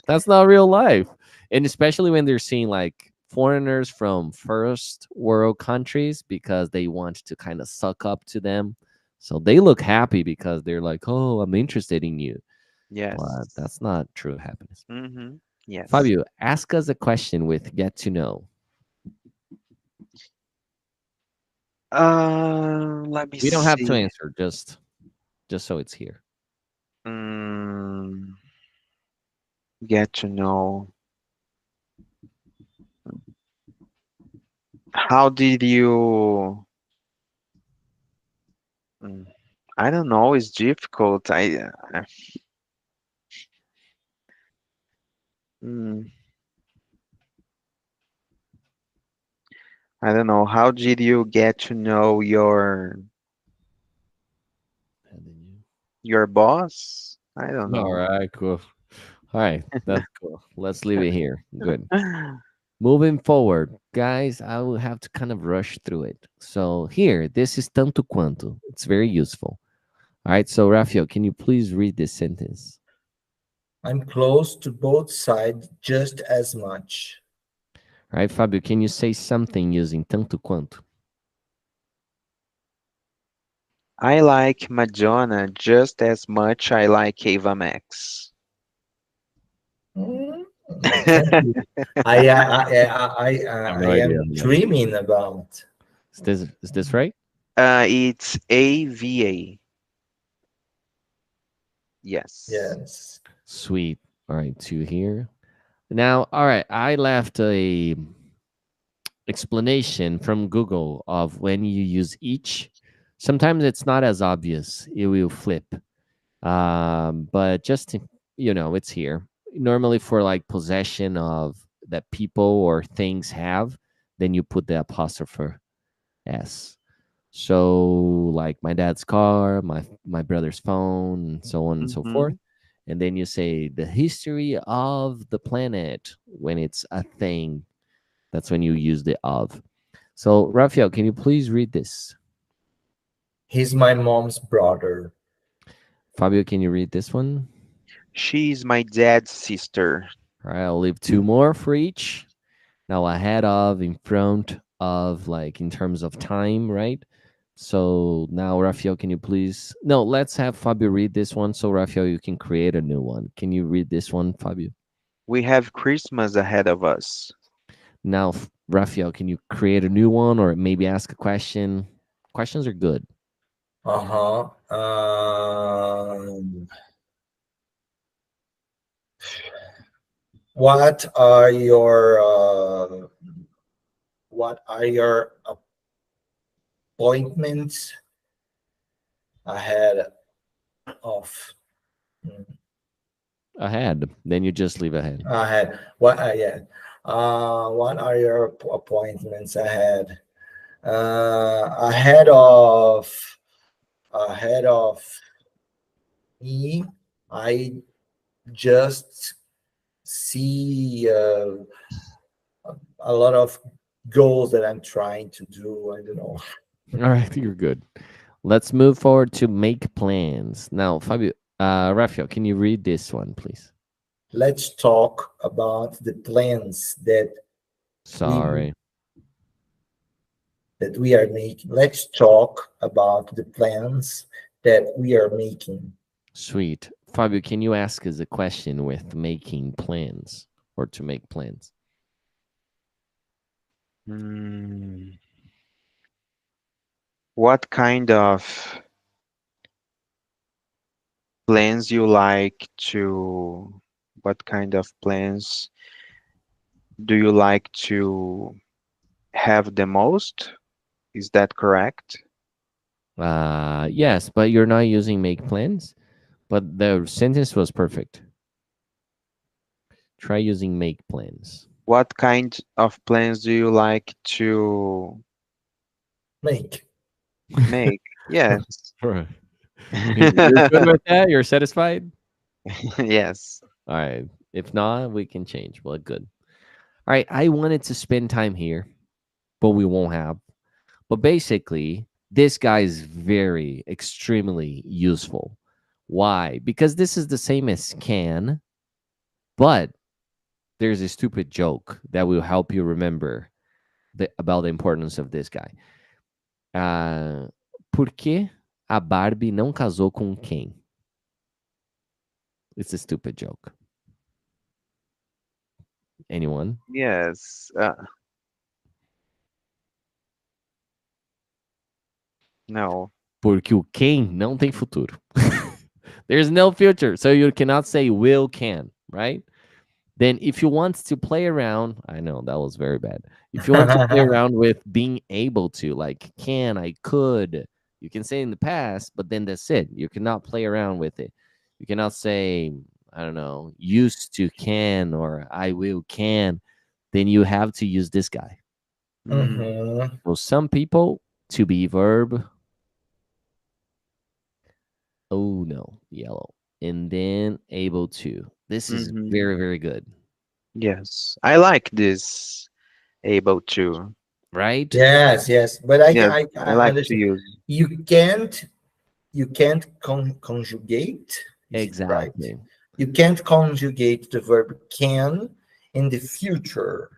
that's not real life. And especially when they're seeing like foreigners from first world countries because they want to kind of suck up to them. So they look happy because they're like, "Oh, I'm interested in you." But Yes. that's not true happiness. Mm-hmm. Yes. Fabio, ask us a question with get to know. Let me We don't have to see. answer, just so it's here. Mm, get to know. How did you? Mm, I don't know. It's difficult. Mm, I don't know. How did you get to know And then you. your boss? I don't All know. right, cool. All right, that's cool. Let's leave it here. Good. Moving forward, guys, I will have to kind of rush through it. So here, this is tanto quanto. It's very useful. All right, so Rafael, can you please read this sentence? I'm close to both sides just as much. All right, Fabio, can you say something using tanto quanto? I like Madonna just as much I like Ava Max. Mm. I have I no idea. am dreaming about. Is this right? It's AVA. Yes. Yes. Sweet. All right, two here. Now, all right, I left a explanation from Google of when you use each. Sometimes it's not as obvious. It will flip. But just it's here. Normally for like possession of that people or things have, then you put the apostrophe s. So like my dad's car, my brother's phone, and so on and so forth. Mm-hmm. And then you say the history of the planet when it's a thing. That's when you use the of. So Rafael, can you please read this? He's my mom's brother. Fabio, can you read this one? She's my dad's sister. All right, I'll leave two more for each. Now ahead of, in front of, like in terms of time, right? So now, Rafael, can you please? No, let's have Fabio read this one. So Rafael, you can create a new one. Can you read this one, Fabio? We have Christmas ahead of us. Now, Rafael, can you create a new one or maybe ask a question? Questions are good. Uh-huh. What are your appointments ahead of Ahead. Then you just leave ahead. ahead? What are your appointments ahead? Ahead of me, I just see a lot of goals that I'm trying to do. I don't know. All right, you're good. Let's move forward to make plans. Now, Fabio, Rafael, can you read this one, please? Let's talk about the plans Sorry. that we are making. Let's talk about the plans that we are making. Sweet. Fabio, can you ask us a question with making plans or to make plans? Hmm. What kind of plans you like to, what kind of plans do you like to have the most? Is that correct? Yes, but you're not using make plans. But the sentence was perfect. Try using make plans. What kind of plans do you like to Make. make? Yes. Right. You're good with that? You're satisfied? Yes. All right. If not, we can change. Well, good. All right. I wanted to spend time here, but we won't have. But basically, this guy is very, extremely useful. Why? Because this is the same as can, but there's a stupid joke that will help you remember about the importance of this guy. Por que a Barbie não casou com quem? It's a stupid joke. Anyone? Yes. No. Porque o Ken não tem futuro. There's no future. So you cannot say will, can, right? Then if you want to play around, I know that was very bad. If you want to play around with being able to, like can, I could, you can say in the past, but then that's it. You cannot play around with it. You cannot say, I don't know, used to can or I will can. Then you have to use this guy. Mhm. For some people, to be verb. Oh no, yellow. And then able to. This is Mhm. very, very good. Yes. I like this able to. Right? Yes, but I Yes, I, I I like to understand. use. You can't conjugate. Is it right? Exactly. You can't conjugate the verb can in the future.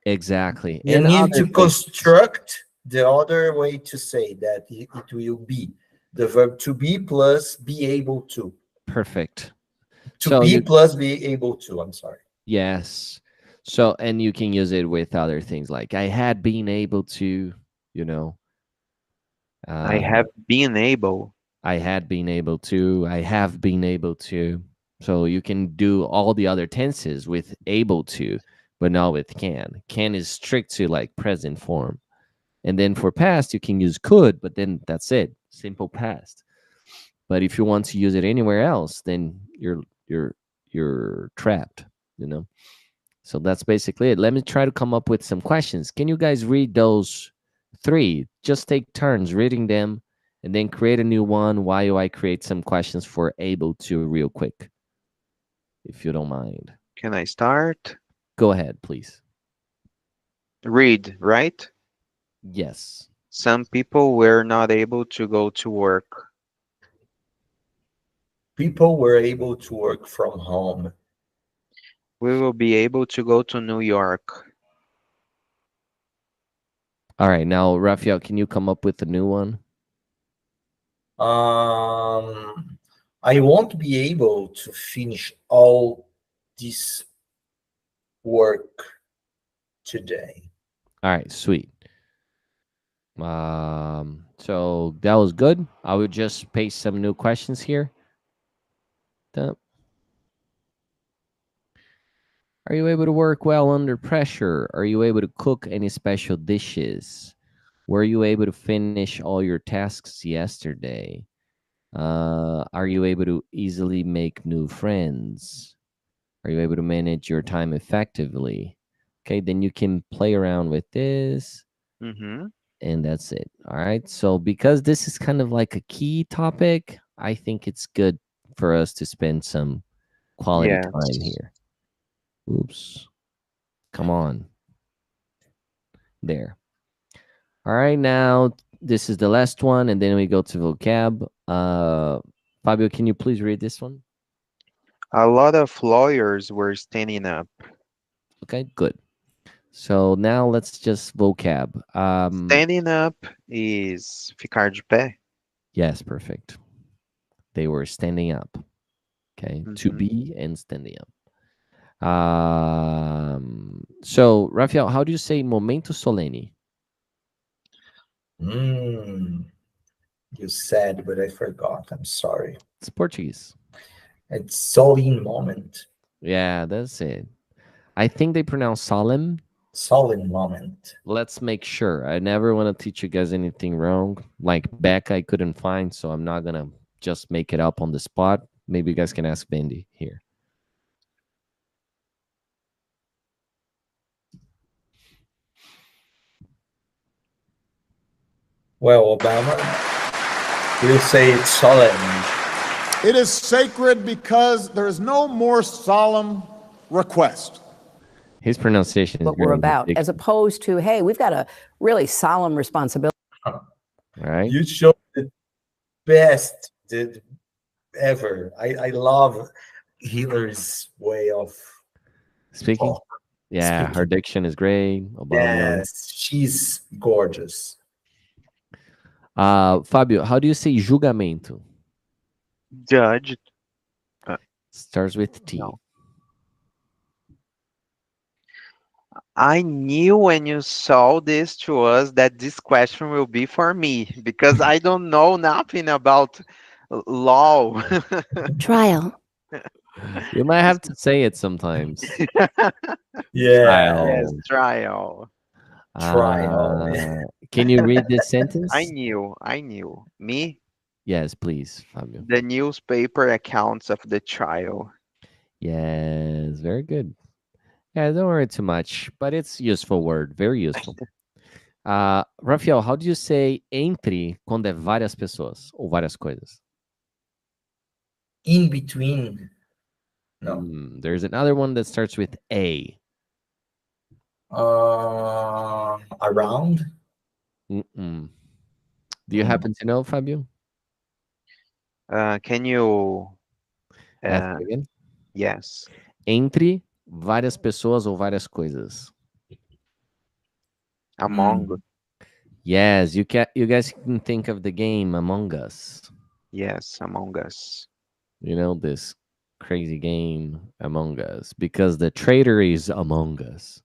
Exactly. You And need other to things. construct the other way to say that it will be the verb to be plus be able to. Perfect. To So be you, plus be able to. I'm sorry. yes. So, and you can use it with other things like I had been able to, you know, I have been able. I had been able to, I have been able to. So you can do all the other tenses with able to, but not with can. Can is strict to like present form. And then for past, you can use could, but then that's it. Simple past. But if you want to use it anywhere else, then you're trapped, you know. So that's basically it. Let me try to come up with some questions. Can you guys read those three? Just take turns reading them and then create a new one while I create some questions for able to real quick, if you don't mind. Can I start? Go ahead, please. Read, right? Yes. Some people were not able to go to work. People were able to work from home. We will be able to go to New York. All right. Now, Raphael, can you come up with a new one? I won't be able to finish all this work today. All right. Sweet. So that was good. I would just paste some new questions here. Are you able to work well under pressure? Are you able to cook any special dishes? Were you able to finish all your tasks yesterday? Are you able to easily make new friends? Are you able to manage your time effectively? Okay, then you can play around with this. Mm-hmm. And that's it. All right. So because this is kind of like a key topic, I think it's good for us to spend some quality time Yes. here. Oops. Come on. There. All right. Now this is the last one, and then we go to vocab. Fabio, can you please read this one? A lot of lawyers were standing up. Okay, good. So now let's just vocab. Standing up is ficar de pé. Yes, perfect. They were standing up. Okay, to Mhm. be and standing up. So Rafael, how do you say momento solene? You said, but I forgot. I'm sorry. It's Portuguese. It's solemn moment. Yeah, that's it. I think they pronounce solemn. Solemn moment. Let's make sure. I never want to teach you guys anything wrong. Like back, I couldn't find, so I'm not gonna just make it up on the spot. Maybe you guys can ask Bendy here. Well, Obama, we'll say it's solemn. It is sacred because there is no more solemn request. His pronunciation is what we're very about, ridiculous. as opposed to, hey, we've got a really solemn responsibility. All right. You showed the best ever. I love Hillary's way of Speaking? Oh, Yeah, her speaking. diction is great. Obama. Yes, she's gorgeous. Fábio, how do you say julgamento? Judge. Starts with T. No. I knew when you saw this to us that this question will be for me because I don't know nothing about law. Trial. You might have to say it sometimes. Yeah, Yes, Trial. trial. trial. Can you read this sentence? I knew. Me, Yes, please, Fábio. the newspaper accounts of the trial. Yes, very good. Yeah, don't worry too much, but it's useful word, very useful. Rafael, how do you say entre quando é várias pessoas ou várias coisas? In between. No. There's another one that starts with A. Around. Mm-mm. Do you happen to know, Fabio? Can you? Ask again. Yes. Entre várias pessoas ou várias coisas. Among. Yes, you guys can think of the game Among Us. Yes, Among Us. You know this crazy game Among Us because the traitor is among us.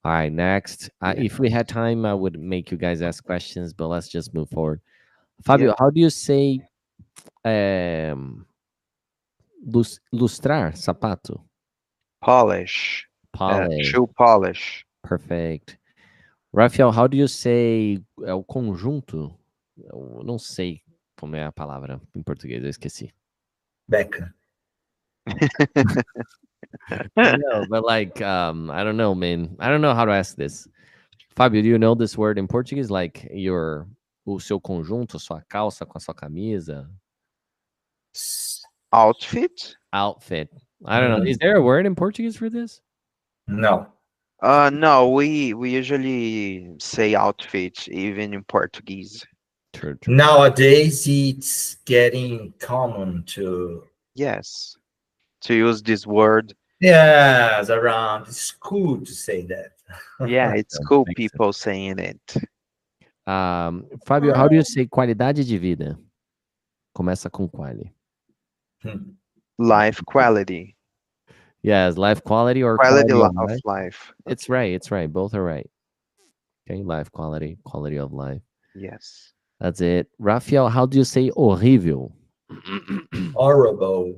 All right, next. If we had time, I would make you guys ask questions, but let's just move forward. Fabio, how do you say lustrar, sapato? Polish. Polish. Shoe polish. Perfect. Rafael, how do you say o conjunto? Eu não sei como é a palavra em português, eu esqueci. Becca. No, but like, I don't know, man. I don't know how to ask this. Fábio, do you know this word in Portuguese? Like o seu conjunto, sua calça com a sua camisa? Outfit? Outfit. I don't know. Is there a word in Portuguese for this? No. No, we usually say outfit even in Portuguese. True. Nowadays, it's getting common to. Yes. To use this word. Yes, around. It's cool to say that. Yeah, it's Yeah, cool makes people saying it. Fábio, how do you say qualidade de vida? Começa com quali. Life quality. Yes, life quality or Quality quality of of life. life. It's right. Both are right. Okay, life quality of life. Yes. That's it. Rafael, how do you say horrível? Horrible.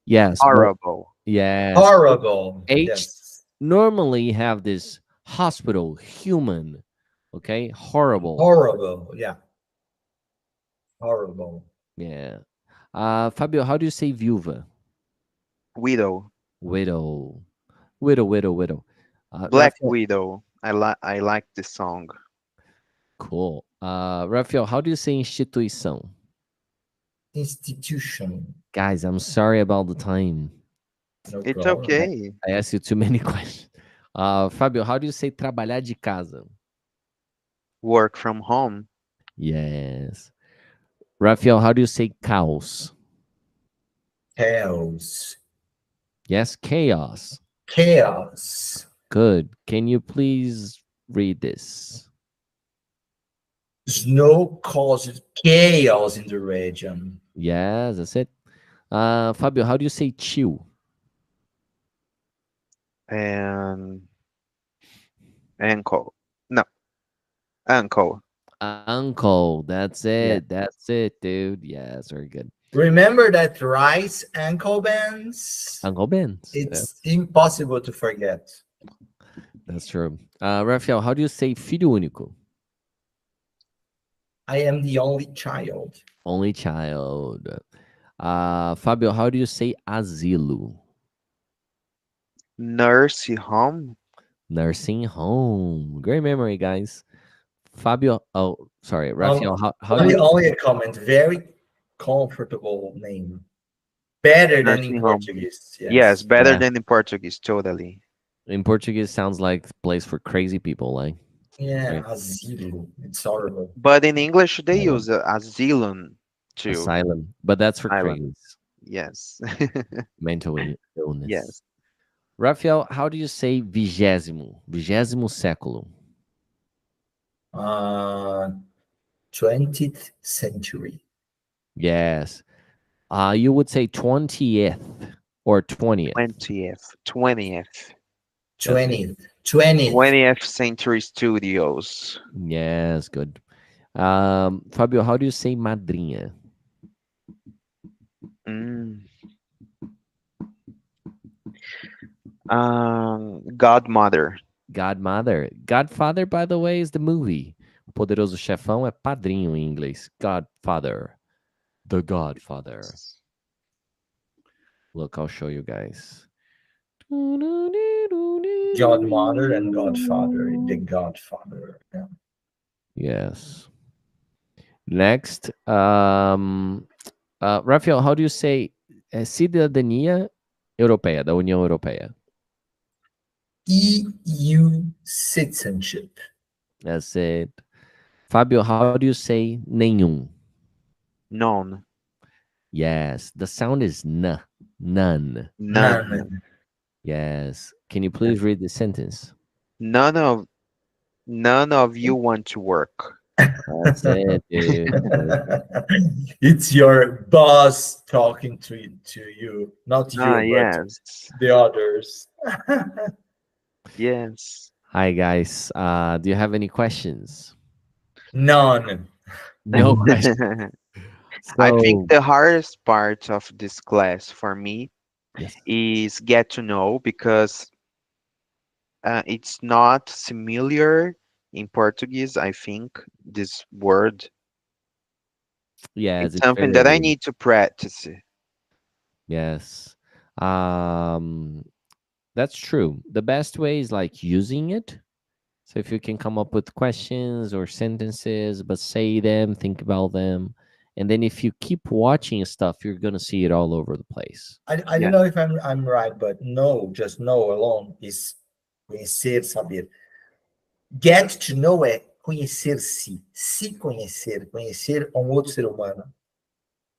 Yes. Horrible. Yes. Horrible. H Yes. normally have this hospital, human. Okay, horrible. Horrible. Yeah. Horrible. Yeah. Fabio, how do you say viúva? Widow. Widow. Black Rafael, Widow. I like this song. cool. Rafael, how do you say instituição? Institution. Guys, I'm sorry about the time. No It's problem. okay. I asked you too many questions. Fabio, how do you say trabalhar de casa? Work from home. Yes. Rafael, how do you say caos? Chaos. Yes, chaos. Chaos. Good. Can you please read this? Snow causes chaos in the region. Yes, that's it. Fabio, how do you say chill? And ankle. No. Ankle. Uncle. That's it. That's it, dude. Yes, very good. Remember that rice ankle bands? Uncle Ben's. It's impossible to forget. That's true. Rafael, how do you say filho único? I am the only child. Only child. Fabio, how do you say asilo? Nursing home. Nursing home. Great memory, guys. Fabio, Rafael, how do you... Only a comment. Very comfortable name. Better than in Nursing home. Portuguese. Yes, better Yeah. than in Portuguese, totally. In Portuguese, sounds like a place for crazy people, like... Yeah, Right. asilo. It's horrible. But in English, they use asylum too. Asylum, but that's for Asylum. crazy Yes. mental illness. Yes. Rafael, how do you say vigésimo? Vigésimo século. 20th century. Yes. You would say 20th or 20th. 20th. 20th. 20th. 20th. 20th Century Studios. Yes, good. Fabio, how do you say madrinha? Godmother. Godmother. Godfather, by the way, is the movie. O Poderoso Chefão é padrinho em inglês. Godfather. The Godfather. Look, I'll show you guys. Godmother and Godfather. The Godfather. Yeah. Yes. Next, Rafael, how do you say cidadania europeia, da União Europeia? EU citizenship. That's it. Fabio, how do you say nenhum? None. Yes, the sound is n. None. None. Yes. Can you please read the sentence? None of you want to work. That's it, dude. It's your boss talking to you, not you, but Yes. the others. Yes. Hi, guys. Do you have any questions? None. No questions. I So- think the hardest part of this class for me Yes. is get to know, because it's not familiar in Portuguese. I think this word, Yes, it's something that I need to practice. Yes. That's true. The best way is like using it. So if you can come up with questions or sentences, but say them, think about them. And then if you keep watching stuff, you're gonna see it all over the place. I Yeah. don't know if I'm right, but no, just know alone is conhecer, saber. Get to know é conhecer-se, se conhecer, conhecer outro ser humano.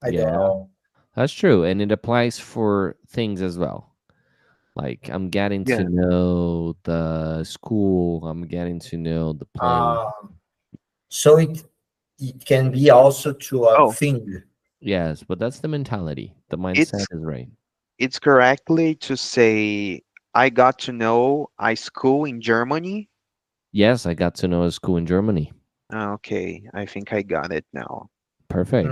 I Yeah. don't know. That's true. And it applies for things as well. Like I'm getting Yeah. to know the school, I'm getting to know the place. So it can be also to a Oh. thing. Yes, but that's the mentality. The mindset is right. It's correctly to say I got to know a school in Germany. Yes, I got to know a school in Germany. Okay, I think I got it now. Perfect.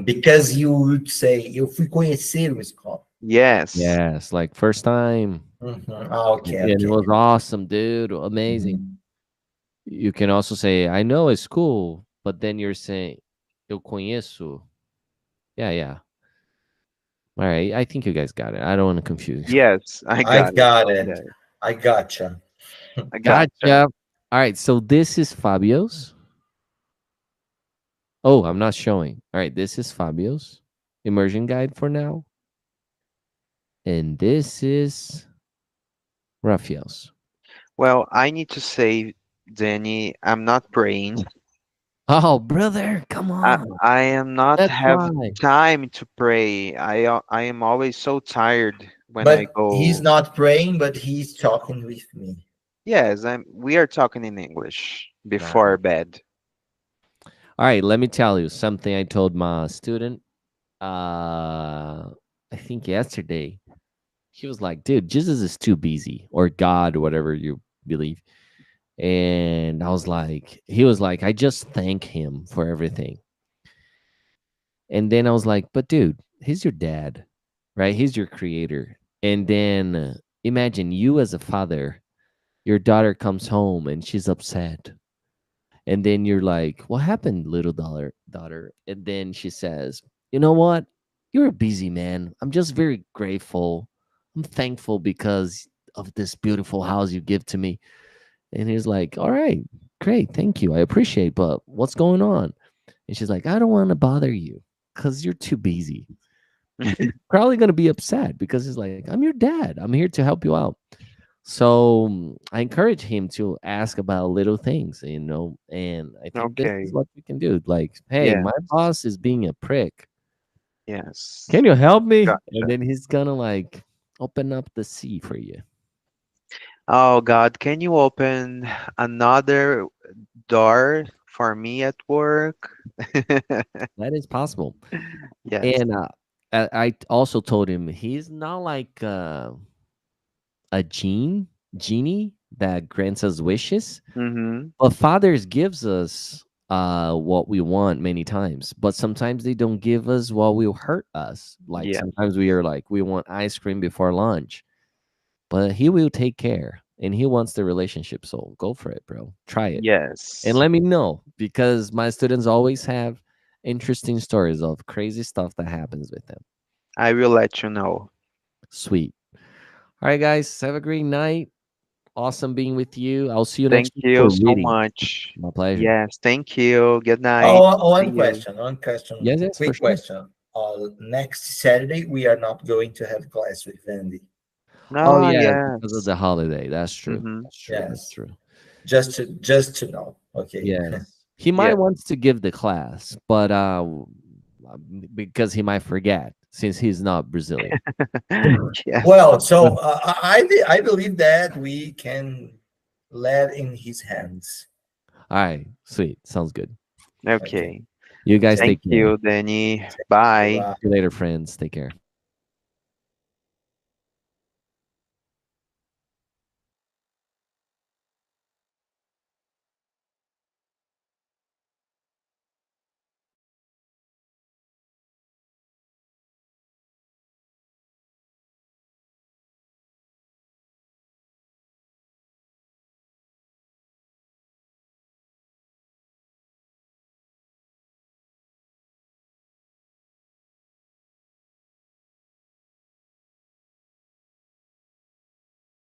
Because you would say, eu fui conhecer o escola. Yes. Yes, like first time. Okay. And it was awesome, dude. Amazing. You can also say, I know a school, but then you're saying, eu conheço. Yeah. All right. I think you guys got it. I don't want to confuse you. Yes, I got it. it. I gotcha. I gotcha. Gotcha. All right. So this is Fabio's. Oh, I'm not showing. All right. This is Fabio's immersion guide for now. And this is Rafael's. Well, I need to say, Danny, I'm not praying. Oh, brother, come on. I am not That's have why. time to pray. I am always so tired when I But go. he's not praying, but he's talking with me. Yes, we are talking in English before bed. All right, let me tell you something I told my student. I think yesterday. He was like, dude, Jesus is too busy, or God, whatever you believe. And I was like, he was like, I just thank him for everything. And then I was like, but dude, he's your dad, right? He's your creator. And then imagine you as a father, your daughter comes home and she's upset. And then you're like, what happened, little daughter? And then she says, you know what? You're a busy man. I'm just very grateful. I'm thankful because of this beautiful house you give to me. And he's like, all right, great. Thank you. I appreciate, but what's going on? And she's like, I don't want to bother you because you're too busy. He's probably going to be upset because he's like, I'm your dad. I'm here to help you out. So I encourage him to ask about little things, and I think this Okay. is what we can do. Like, hey, Yeah. my boss is being a prick. Yes. Can you help me? Gotcha. And then he's gonna like open up the sea for you. Oh God, can you open another door for me at work? That is possible. Yes. And I also told him he's not like a genie that grants us wishes, Mm-hmm. but fathers gives us what we want many times, but sometimes they don't give us what will hurt us. Like Yeah. sometimes we are like we want ice cream before lunch, but he will take care and he wants the relationship. So go for it, bro. Try it and Yes. let me know because my students always have interesting stories of crazy stuff that happens with them. I will let you know. Sweet. All right, guys, have a great night. Awesome being with you. I'll see you Thank next week you for so reading. much. My pleasure. Yes, thank you. Good night. Oh, See you. one question, Yes, yes, for quick sure. question. Next Saturday, we are not going to have class with Andy. Oh No, yeah, because of yes. the holiday. That's true. Mm-hmm. That's true. That's Yes, true. just to know. Okay. Yes. He might Yes. wants to give the class, but because he might forget since he's not Brazilian. Yes. Well, so I believe that we can let in his hands. All right, sweet. Sounds good. Okay. Okay. You guys Thank take care. you, Danny. Bye. Bye. See you later, friends. Take care.